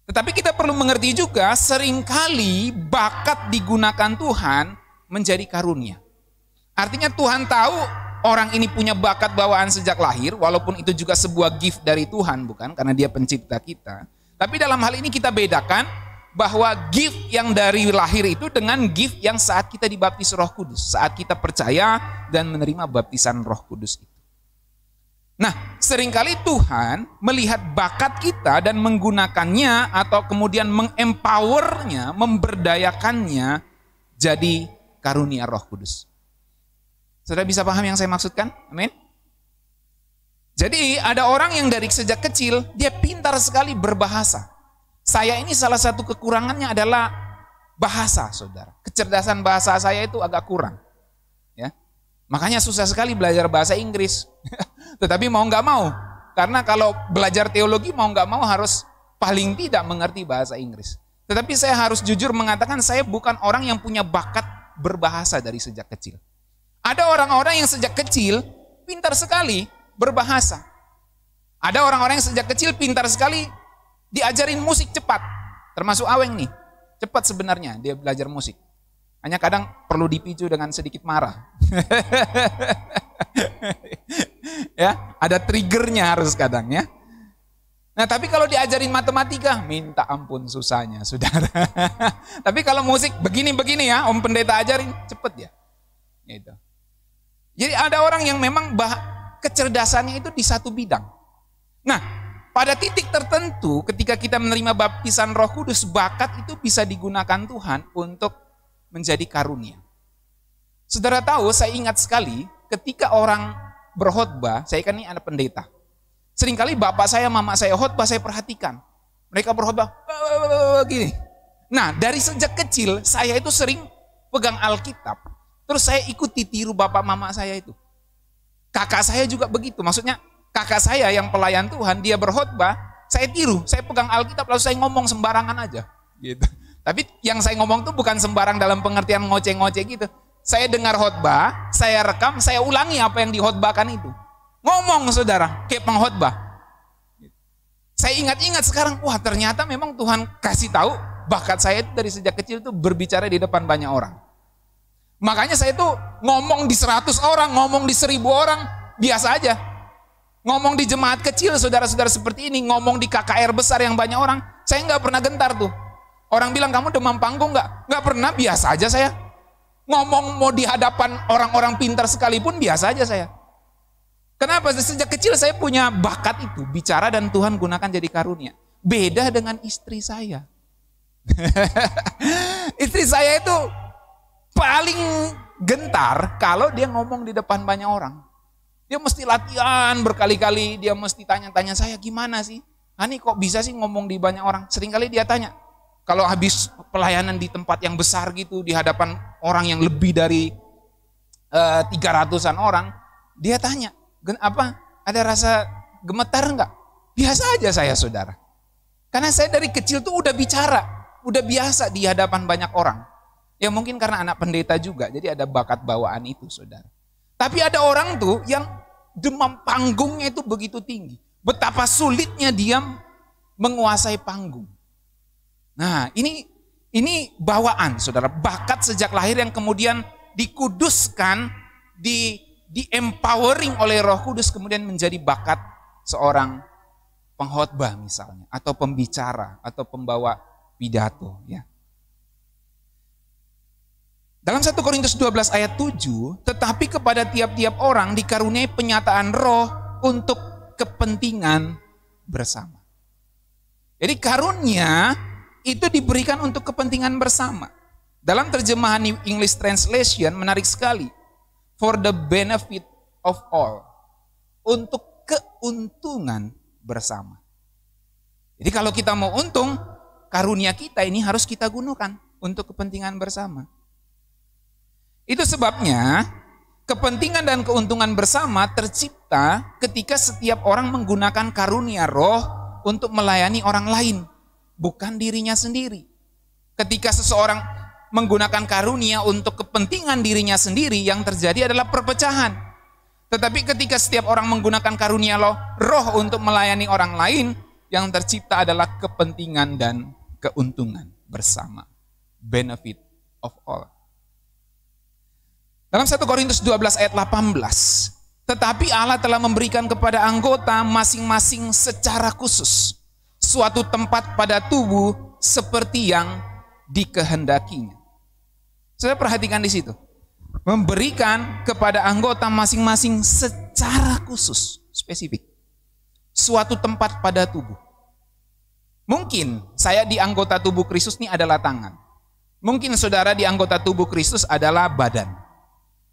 Tetapi kita perlu mengerti juga, seringkali bakat digunakan Tuhan menjadi karunia. Artinya Tuhan tahu orang ini punya bakat bawaan sejak lahir, walaupun itu juga sebuah gift dari Tuhan, bukan? Karena dia pencipta kita. Tapi dalam hal ini kita bedakan bahwa gift yang dari lahir itu dengan gift yang saat kita dibaptis Roh Kudus, saat kita percaya dan menerima baptisan Roh Kudus itu. Nah, seringkali Tuhan melihat bakat kita dan menggunakannya atau kemudian mengempowernya, memberdayakannya jadi karunia Roh Kudus. Saudara bisa paham yang saya maksudkan? Amin. Jadi ada orang yang dari sejak kecil dia pintar sekali berbahasa. Saya ini salah satu kekurangannya adalah bahasa, saudara. Kecerdasan bahasa saya itu agak kurang. Ya, makanya susah sekali belajar bahasa Inggris. Tetapi mau nggak mau, karena kalau belajar teologi mau nggak mau harus paling tidak mengerti bahasa Inggris. Tetapi saya harus jujur mengatakan saya bukan orang yang punya bakat berbahasa dari sejak kecil. Ada orang-orang yang sejak kecil pintar sekali berbahasa. Ada orang-orang yang sejak kecil pintar sekali diajarin musik cepat, termasuk Aweng nih, cepat sebenarnya dia belajar musik. Hanya kadang perlu dipicu dengan sedikit marah. Ya, ada triggernya harus kadang ya. Nah, tapi kalau diajarin matematika, minta ampun susahnya, saudara. Tapi kalau musik begini-begini ya, Om Pendeta ajarin, cepet ya. Gitu. Jadi ada orang yang memang kecerdasannya itu di satu bidang. Nah, pada titik tertentu ketika kita menerima baptisan Roh Kudus, bakat itu bisa digunakan Tuhan untuk menjadi karunia. Saudara tahu, saya ingat sekali ketika orang berkhotbah, saya kan ini anak pendeta. Seringkali bapak saya, mama saya khotbah, saya perhatikan. Mereka berkhotbah gini. Nah, dari sejak kecil saya itu sering pegang Alkitab. Terus saya ikuti tiru bapak mama saya itu. Kakak saya juga begitu, maksudnya kakak saya yang pelayan Tuhan, dia berkhotbah, saya tiru, saya pegang Alkitab lalu saya ngomong sembarangan aja. Gitu. Tapi yang saya ngomong tuh bukan sembarang dalam pengertian ngoceh-ngoceh gitu. Saya dengar khotbah, saya rekam, saya ulangi apa yang dikhotbahkan itu. Ngomong saudara, kayak pengkhotbah. Saya ingat-ingat sekarang, wah ternyata memang Tuhan kasih tahu bakat saya itu dari sejak kecil tuh berbicara di depan banyak orang. Makanya saya tuh ngomong di 100 orang, ngomong di 1000 orang, biasa aja. Ngomong di jemaat kecil, saudara-saudara seperti ini, ngomong di KKR besar yang banyak orang, saya nggak pernah gentar tuh. Orang bilang, kamu demam panggung nggak? Nggak pernah, biasa aja saya. Ngomong mau di hadapan orang-orang pintar sekalipun, biasa aja saya. Kenapa? Sejak kecil saya punya bakat itu, bicara dan Tuhan gunakan jadi karunia. Beda dengan istri saya. Istri saya itu paling gentar kalau dia ngomong di depan banyak orang. Dia mesti latihan berkali-kali, dia mesti tanya-tanya saya, gimana sih? Hani kok bisa sih ngomong di banyak orang? Seringkali dia tanya, kalau habis pelayanan di tempat yang besar gitu, di hadapan orang yang lebih dari 300-an orang, dia tanya, apa? Ada rasa gemetar enggak? Biasa aja saya, saudara. Karena saya dari kecil tuh udah bicara, udah biasa di hadapan banyak orang. Ya mungkin karena anak pendeta juga, jadi ada bakat bawaan itu, saudara. Tapi ada orang tuh yang demam panggungnya itu begitu tinggi. Betapa sulitnya dia menguasai panggung. Nah, ini bawaan, saudara, bakat sejak lahir yang kemudian dikuduskan, di empowering oleh Roh Kudus, kemudian menjadi bakat seorang pengkhotbah misalnya, atau pembicara, atau pembawa pidato, ya. Dalam 1 Korintus 12 ayat 7, tetapi kepada tiap-tiap orang dikaruniai penyataan roh untuk kepentingan bersama. Jadi karunia itu diberikan untuk kepentingan bersama. Dalam terjemahan New English Translation menarik sekali. For the benefit of all. Untuk keuntungan bersama. Jadi kalau kita mau untung, karunia kita ini harus kita gunakan untuk kepentingan bersama. Itu sebabnya kepentingan dan keuntungan bersama tercipta ketika setiap orang menggunakan karunia roh untuk melayani orang lain, bukan dirinya sendiri. Ketika seseorang menggunakan karunia untuk kepentingan dirinya sendiri, yang terjadi adalah perpecahan. Tetapi ketika setiap orang menggunakan karunia roh untuk melayani orang lain, yang tercipta adalah kepentingan dan keuntungan bersama. Benefit of all. Dalam 1 Korintus 12 ayat 18, tetapi Allah telah memberikan kepada anggota masing-masing secara khusus suatu tempat pada tubuh seperti yang dikehendakinya. Saya perhatikan di situ. Memberikan kepada anggota masing-masing secara khusus, spesifik. Suatu tempat pada tubuh. Mungkin saya di anggota tubuh Kristus ini adalah tangan. Mungkin saudara di anggota tubuh Kristus adalah badan.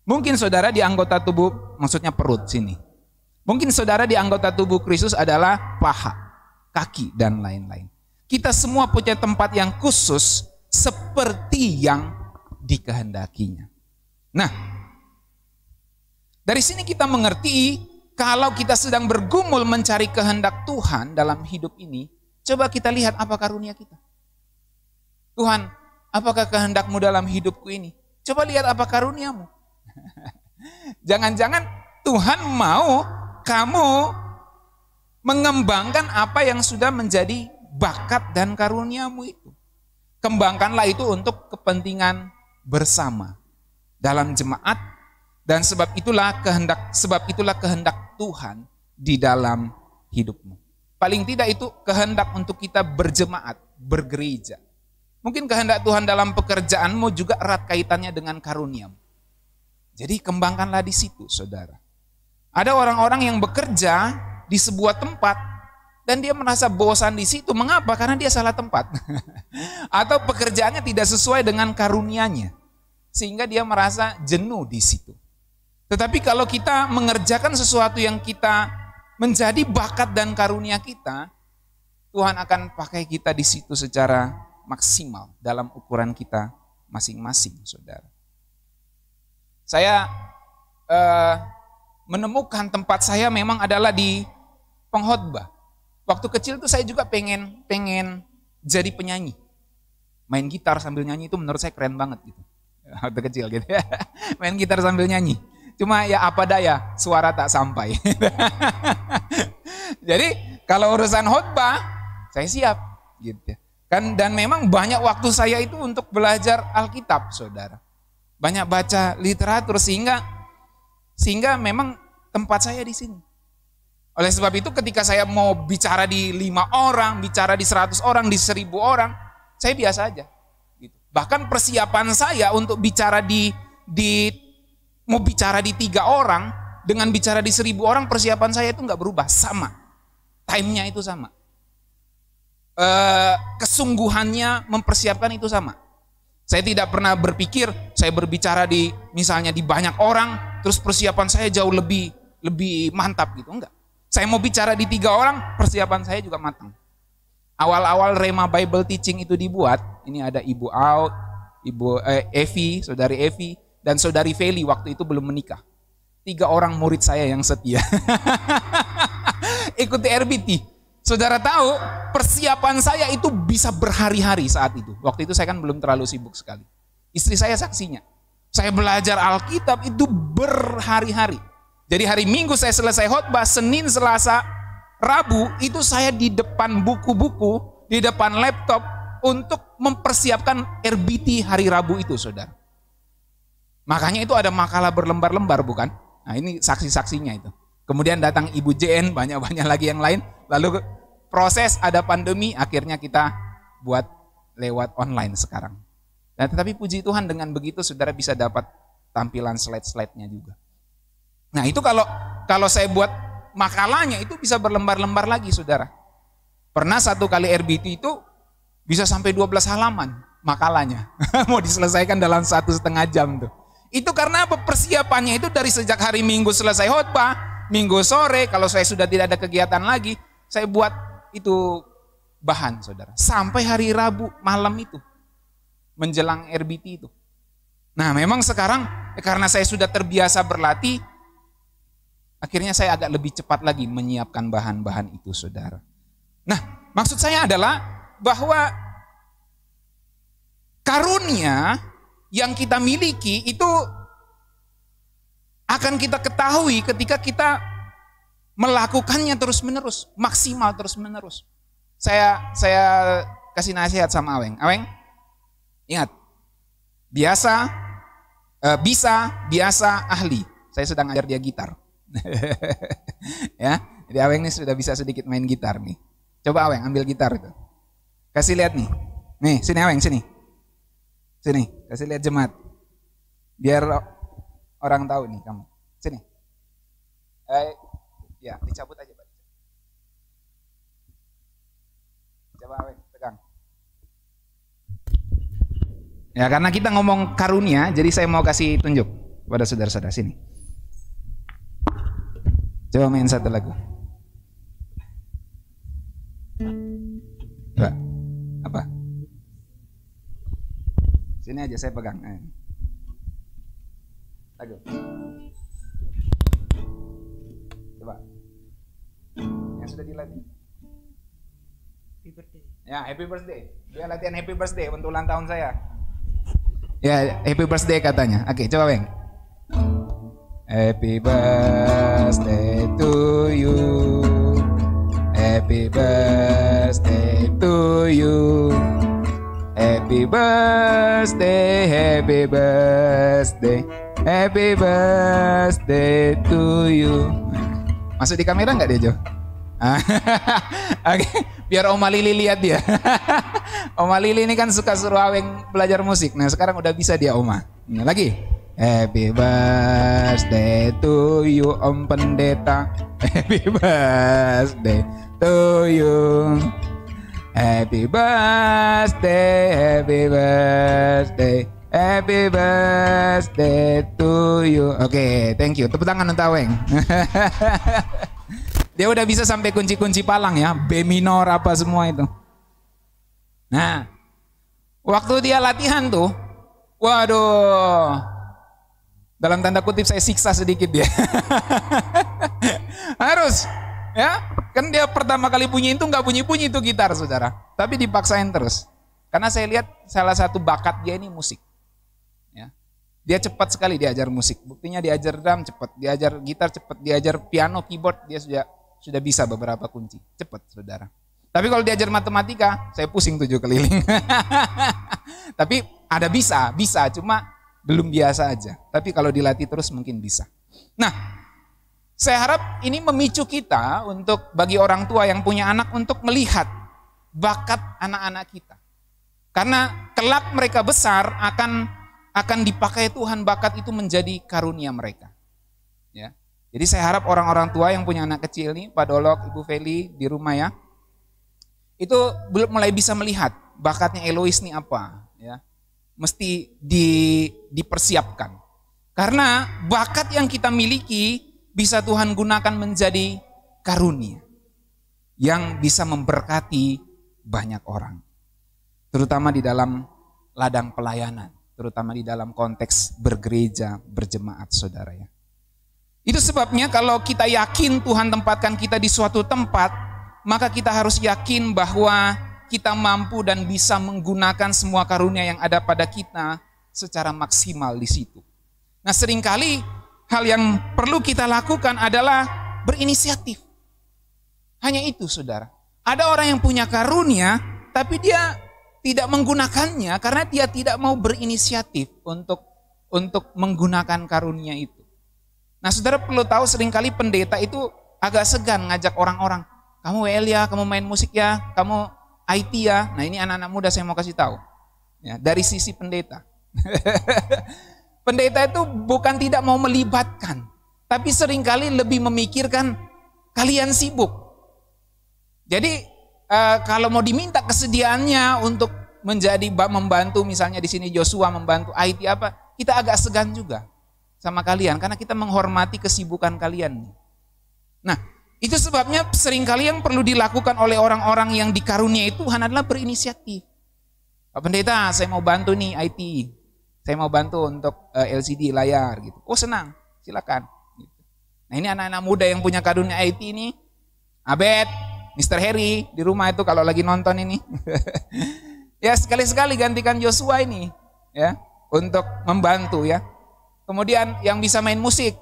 Mungkin saudara di anggota tubuh, maksudnya perut sini. Mungkin saudara di anggota tubuh Kristus adalah paha, kaki, dan lain-lain. Kita semua punya tempat yang khusus seperti yang dikehendakinya. Nah, dari sini kita mengerti kalau kita sedang bergumul mencari kehendak Tuhan dalam hidup ini, coba kita lihat apa karunia kita. Tuhan, apakah kehendakmu dalam hidupku ini? Coba lihat apa karuniamu. Jangan-jangan Tuhan mau kamu mengembangkan apa yang sudah menjadi bakat dan karuniamu itu. Kembangkanlah itu untuk kepentingan bersama dalam jemaat, dan sebab itulah kehendak Tuhan di dalam hidupmu. Paling tidak itu kehendak untuk kita berjemaat, bergereja. Mungkin kehendak Tuhan dalam pekerjaanmu juga erat kaitannya dengan karuniamu. Jadi kembangkanlah di situ, saudara. Ada orang-orang yang bekerja di sebuah tempat dan dia merasa bosan di situ. Mengapa? Karena dia salah tempat. Atau pekerjaannya tidak sesuai dengan karunianya, sehingga dia merasa jenuh di situ. Tetapi kalau kita mengerjakan sesuatu yang kita menjadi bakat dan karunia kita, Tuhan akan pakai kita di situ secara maksimal dalam ukuran kita masing-masing, saudara. Saya menemukan tempat saya memang adalah di pengkhotbah. Waktu kecil tuh saya juga pengen jadi penyanyi. Main gitar sambil nyanyi itu menurut saya keren banget gitu. Waktu kecil gitu ya. Main gitar sambil nyanyi. Cuma ya apa daya, suara tak sampai. Jadi kalau urusan khotbah, saya siap gitu. Kan, dan memang banyak waktu saya itu untuk belajar Alkitab, saudara. Banyak baca literatur sehingga memang tempat saya di sini. Oleh sebab itu ketika saya mau bicara di 5 orang, bicara di 100 orang, di 1000 orang, saya biasa aja. Gitu. Bahkan persiapan saya untuk bicara mau bicara di 3 orang dengan bicara di 1000 orang, persiapan saya itu nggak berubah, sama. Time-nya itu sama. Kesungguhannya mempersiapkan itu sama. Saya tidak pernah berpikir saya berbicara misalnya di banyak orang, terus persiapan saya jauh lebih mantap gitu, enggak. Saya mau bicara di 3 orang, persiapan saya juga matang. Awal-awal Rema Bible Teaching itu dibuat, ini ada Ibu Aud, Ibu Evi, Saudari Evi, dan Saudari Feli waktu itu belum menikah. 3 orang murid saya yang setia. Ikuti RBT. Saudara tahu, persiapan saya itu bisa berhari-hari saat itu. Waktu itu saya kan belum terlalu sibuk sekali. Istri saya saksinya. Saya belajar Alkitab itu berhari-hari. Jadi hari Minggu saya selesai khotbah, Senin, Selasa, Rabu itu saya di depan buku-buku, di depan laptop untuk mempersiapkan RBT hari Rabu itu, saudara. Makanya itu ada makalah berlembar-lembar, bukan? Nah ini saksi-saksinya itu. Kemudian datang Ibu JN, banyak-banyak lagi yang lain. Lalu proses ada pandemi, akhirnya kita buat lewat online sekarang. Nah, tetapi puji Tuhan dengan begitu saudara bisa dapat tampilan slide-slide-nya juga. Nah itu kalau saya buat makalahnya itu bisa berlembar-lembar lagi, saudara. Pernah satu kali RBT itu bisa sampai 12 halaman makalahnya. Mau diselesaikan dalam 1,5 jam tuh. Itu karena apa? Persiapannya itu dari sejak hari Minggu selesai khotbah, Minggu sore kalau saya sudah tidak ada kegiatan lagi, saya buat itu bahan, saudara. Sampai hari Rabu malam itu, menjelang RBT itu. Nah memang sekarang karena saya sudah terbiasa berlatih, akhirnya saya agak lebih cepat lagi menyiapkan bahan-bahan itu, saudara. Nah maksud saya adalah bahwa karunia yang kita miliki itu akan kita ketahui ketika kita melakukannya terus-menerus, maksimal terus-menerus. Saya kasih nasihat sama Aweng. Aweng, ingat, bisa, biasa, ahli. Saya sedang ngajar dia gitar. Ya, jadi Aweng ini sudah bisa sedikit main gitar nih. Coba Aweng ambil gitar itu. Kasih lihat nih. Nih, sini Aweng, sini. Sini, kasih lihat jemaat. Biar orang tahu nih kamu. Sini. Ya, dicabut aja, Pak. Coba Aweng, pegang. Ya, karena kita ngomong karunia, jadi saya mau kasih tunjuk kepada saudara-saudara sini. Coba main satu lagu. Coba. Apa? Sini aja saya pegang. Lagu. Coba. Yang sudah dilatih. Happy birthday. Ya, happy birthday. Dia latihan happy birthday untuk ulang tahun saya. Ya, happy birthday katanya. Oke, coba Bang. Happy birthday to you. Happy birthday to you. Happy birthday, happy birthday, happy birthday to you. Masuk di kamera nggak dia, Jo? Oke, biar Oma Lili lihat dia. Oma Lili ini kan suka suruh Aweng belajar musik. Nah sekarang udah bisa dia, Oma. Nah, lagi. Happy birthday to you, Om Pendeta. Happy birthday to you. Happy birthday, happy birthday, happy birthday to you. Oke, thank you. Tepuk tangan untuk Aweng. Dia udah bisa sampai kunci-kunci palang ya, B minor apa semua itu. Nah, waktu dia latihan tuh, waduh, dalam tanda kutip saya siksa sedikit dia. Harus, ya. Kan dia pertama kali bunyi itu nggak bunyi-bunyi itu gitar, saudara. Tapi dipaksain terus. Karena saya lihat salah satu bakat dia ini musik. Ya. Dia cepat sekali diajar musik. Buktinya diajar drum cepat, diajar gitar cepat, diajar piano, keyboard dia sudah bisa beberapa kunci. Cepat, saudara. Tapi kalau diajar matematika, saya pusing 7 keliling. Tapi ada bisa, cuma belum biasa aja. Tapi kalau dilatih terus mungkin bisa. Nah, saya harap ini memicu kita untuk bagi orang tua yang punya anak untuk melihat bakat anak-anak kita. Karena kelak mereka besar akan dipakai Tuhan, bakat itu menjadi karunia mereka. Ya. Jadi saya harap orang-orang tua yang punya anak kecil nih, Pak Dolok, Ibu Feli di rumah ya, itu belum mulai bisa melihat bakatnya Elois nih apa. Ya. Mesti dipersiapkan. Karena bakat yang kita miliki bisa Tuhan gunakan menjadi karunia yang bisa memberkati banyak orang. Terutama di dalam ladang pelayanan, terutama di dalam konteks bergereja, berjemaat, saudara ya. Itu sebabnya kalau kita yakin Tuhan tempatkan kita di suatu tempat, maka kita harus yakin bahwa kita mampu dan bisa menggunakan semua karunia yang ada pada kita secara maksimal di situ. Nah, seringkali hal yang perlu kita lakukan adalah berinisiatif. Hanya itu, saudara. Ada orang yang punya karunia, tapi dia tidak menggunakannya karena dia tidak mau berinisiatif untuk menggunakan karunia itu. Nah, saudara perlu tahu seringkali pendeta itu agak segan ngajak orang-orang. Kamu WL ya, kamu main musik ya, kamu IT ya. Nah, ini anak-anak muda saya mau kasih tahu. Ya, dari sisi pendeta. Pendeta itu bukan tidak mau melibatkan, tapi seringkali lebih memikirkan kalian sibuk. Jadi kalau mau diminta kesediaannya untuk membantu, misalnya di sini Joshua membantu IT apa, kita agak segan juga sama kalian karena kita menghormati kesibukan kalian. Nah, itu sebabnya seringkali yang perlu dilakukan oleh orang-orang yang dikaruniai Tuhan adalah berinisiatif. Pak Pendeta, saya mau bantu nih IT. Saya mau bantu untuk LCD layar gitu. Oh, senang, silakan. Gitu. Nah, ini anak-anak muda yang punya karunia IT ini. Abed, Mr. Harry di rumah itu kalau lagi nonton ini. Ya, sekali-sekali gantikan Joshua ini ya untuk membantu ya. Kemudian yang bisa main musik.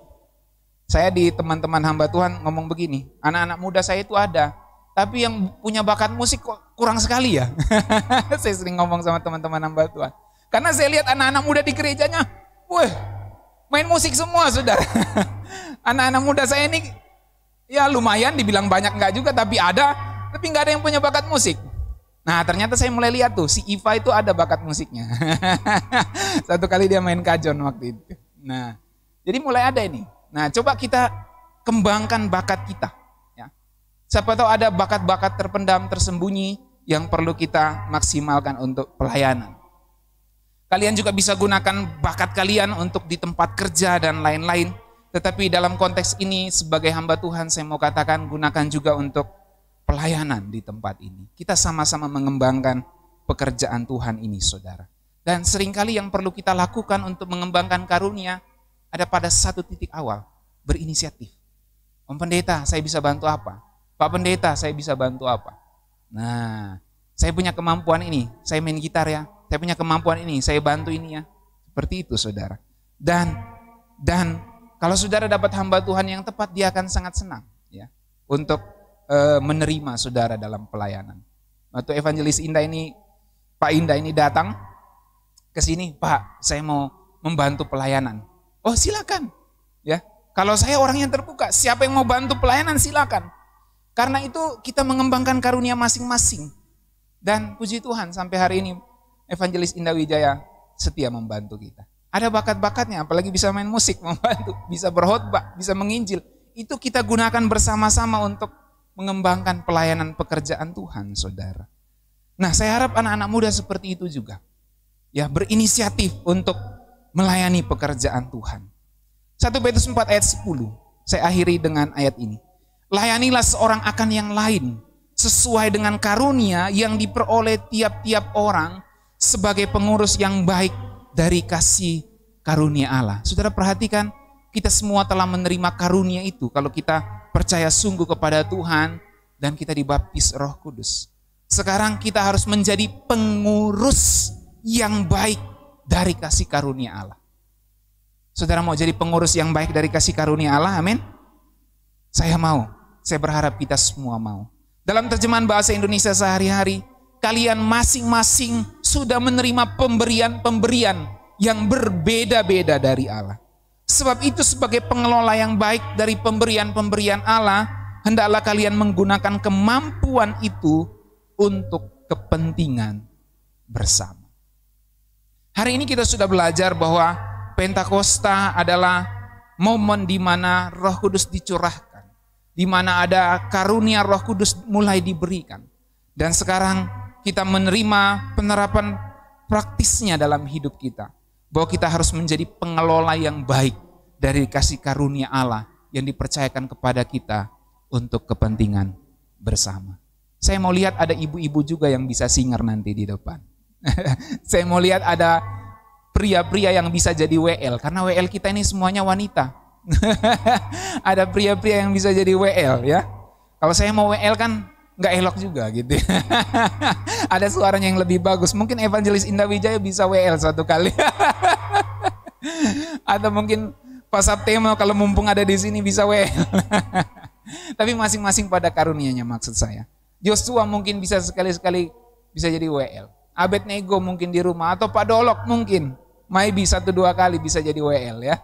Saya di teman-teman hamba Tuhan ngomong begini, anak-anak muda saya itu ada, tapi yang punya bakat musik kok kurang sekali ya. Saya sering ngomong sama teman-teman hamba Tuhan. Karena saya lihat anak-anak muda di gerejanya, wah, main musik semua, saudara. Anak-anak muda saya ini ya lumayan, dibilang banyak enggak juga, tapi ada, tapi enggak ada yang punya bakat musik. Nah, ternyata saya mulai lihat tuh, si Iva itu ada bakat musiknya. Satu kali dia main kajon waktu itu. Nah, jadi mulai ada ini. Nah, coba kita kembangkan bakat kita. Ya. Siapa tahu ada bakat-bakat terpendam, tersembunyi yang perlu kita maksimalkan untuk pelayanan. Kalian juga bisa gunakan bakat kalian untuk di tempat kerja dan lain-lain. Tetapi dalam konteks ini sebagai hamba Tuhan saya mau katakan gunakan juga untuk pelayanan di tempat ini. Kita sama-sama mengembangkan pekerjaan Tuhan ini, saudara. Dan seringkali yang perlu kita lakukan untuk mengembangkan karunia ada pada satu titik awal, berinisiatif. Om Pendeta, saya bisa bantu apa? Pak Pendeta, saya bisa bantu apa? Nah, saya punya kemampuan ini, saya main gitar ya. Saya punya kemampuan ini, saya bantu ini ya. Seperti itu, saudara. Dan kalau saudara dapat hamba Tuhan yang tepat, dia akan sangat senang ya untuk menerima saudara dalam pelayanan. Waktu Evangelis Indah ini, Pak Indah ini datang ke sini, Pak, saya mau membantu pelayanan. Oh, silakan. Ya. Kalau saya orang yang terbuka, siapa yang mau bantu pelayanan silakan. Karena itu kita mengembangkan karunia masing-masing. Dan puji Tuhan sampai hari ini Evangelis Indah Wijaya setia membantu kita. Ada bakat-bakatnya, apalagi bisa main musik, membantu, bisa berkhotbah, bisa menginjil. Itu kita gunakan bersama-sama untuk mengembangkan pelayanan pekerjaan Tuhan, saudara. Nah, saya harap anak-anak muda seperti itu juga. Ya, berinisiatif untuk melayani pekerjaan Tuhan. 1 Petrus 4 ayat 10, saya akhiri dengan ayat ini. Layanilah seorang akan yang lain, sesuai dengan karunia yang diperoleh tiap-tiap orang sebagai pengurus yang baik dari kasih karunia Allah. Saudara perhatikan, kita semua telah menerima karunia itu kalau kita percaya sungguh kepada Tuhan dan kita dibaptis Roh Kudus. Sekarang kita harus menjadi pengurus yang baik dari kasih karunia Allah. Saudara mau jadi pengurus yang baik dari kasih karunia Allah, amin? Saya mau, saya berharap kita semua mau. Dalam terjemahan bahasa Indonesia sehari-hari, kalian masing-masing sudah menerima pemberian-pemberian yang berbeda-beda dari Allah. Sebab itu sebagai pengelola yang baik dari pemberian-pemberian Allah, hendaklah kalian menggunakan kemampuan itu untuk kepentingan bersama. Hari ini kita sudah belajar bahwa Pentakosta adalah momen di mana Roh Kudus dicurahkan, di mana ada karunia Roh Kudus mulai diberikan. Dan sekarang kita menerima penerapan praktisnya dalam hidup kita, bahwa kita harus menjadi pengelola yang baik dari kasih karunia Allah yang dipercayakan kepada kita untuk kepentingan bersama. Saya mau lihat ada ibu-ibu juga yang bisa singer nanti di depan. Saya mau lihat ada pria-pria yang bisa jadi WL, karena WL kita ini semuanya wanita. Ada pria-pria yang bisa jadi WL ya. Kalau saya mau WL kan nggak elok juga gitu. Ada suaranya yang lebih bagus. Mungkin Evangelis Indah Wijaya bisa WL suatu kali. Atau mungkin Pak Saptemo kalau mumpung ada di sini bisa WL. Tapi masing-masing pada karunianya maksud saya. Joshua mungkin bisa sekali-sekali bisa jadi WL. Abednego mungkin di rumah, atau Pak Dolok mungkin. Maybe 1-2 kali bisa jadi WL ya.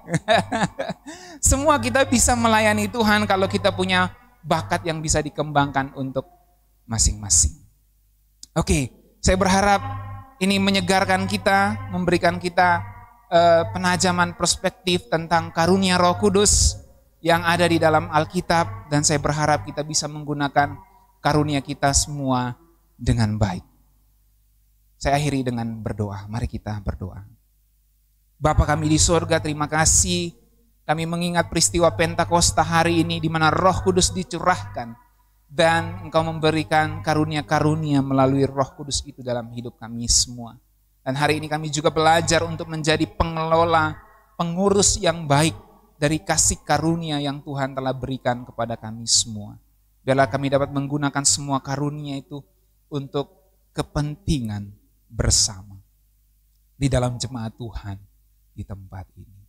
Semua kita bisa melayani Tuhan kalau kita punya bakat yang bisa dikembangkan untuk masing-masing. Oke, saya berharap ini menyegarkan kita, memberikan kita penajaman perspektif tentang karunia Roh Kudus yang ada di dalam Alkitab, dan saya berharap kita bisa menggunakan karunia kita semua dengan baik. Saya akhiri dengan berdoa. Mari kita berdoa. Bapa kami di surga, terima kasih. Kami mengingat peristiwa Pentakosta hari ini di mana Roh Kudus dicurahkan dan Engkau memberikan karunia-karunia melalui Roh Kudus itu dalam hidup kami semua. Dan hari ini kami juga belajar untuk menjadi pengelola, pengurus yang baik dari kasih karunia yang Tuhan telah berikan kepada kami semua. Biarlah kami dapat menggunakan semua karunia itu untuk kepentingan bersama di dalam jemaat Tuhan di tempat ini.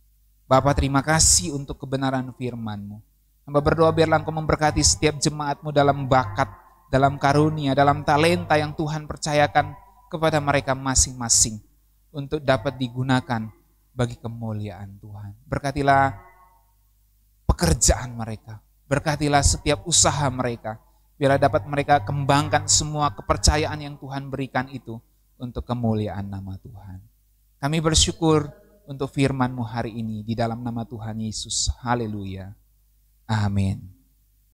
Bapa, terima kasih untuk kebenaran firman-Mu. Hamba berdoa biarlah Engkau memberkati setiap jemaat-Mu dalam bakat, dalam karunia, dalam talenta yang Tuhan percayakan kepada mereka masing-masing untuk dapat digunakan bagi kemuliaan Tuhan. Berkatilah pekerjaan mereka, berkatilah setiap usaha mereka, biarlah dapat mereka kembangkan semua kepercayaan yang Tuhan berikan itu untuk kemuliaan nama Tuhan. Kami bersyukur untuk firman-Mu hari ini di dalam nama Tuhan Yesus. Haleluya. Amin.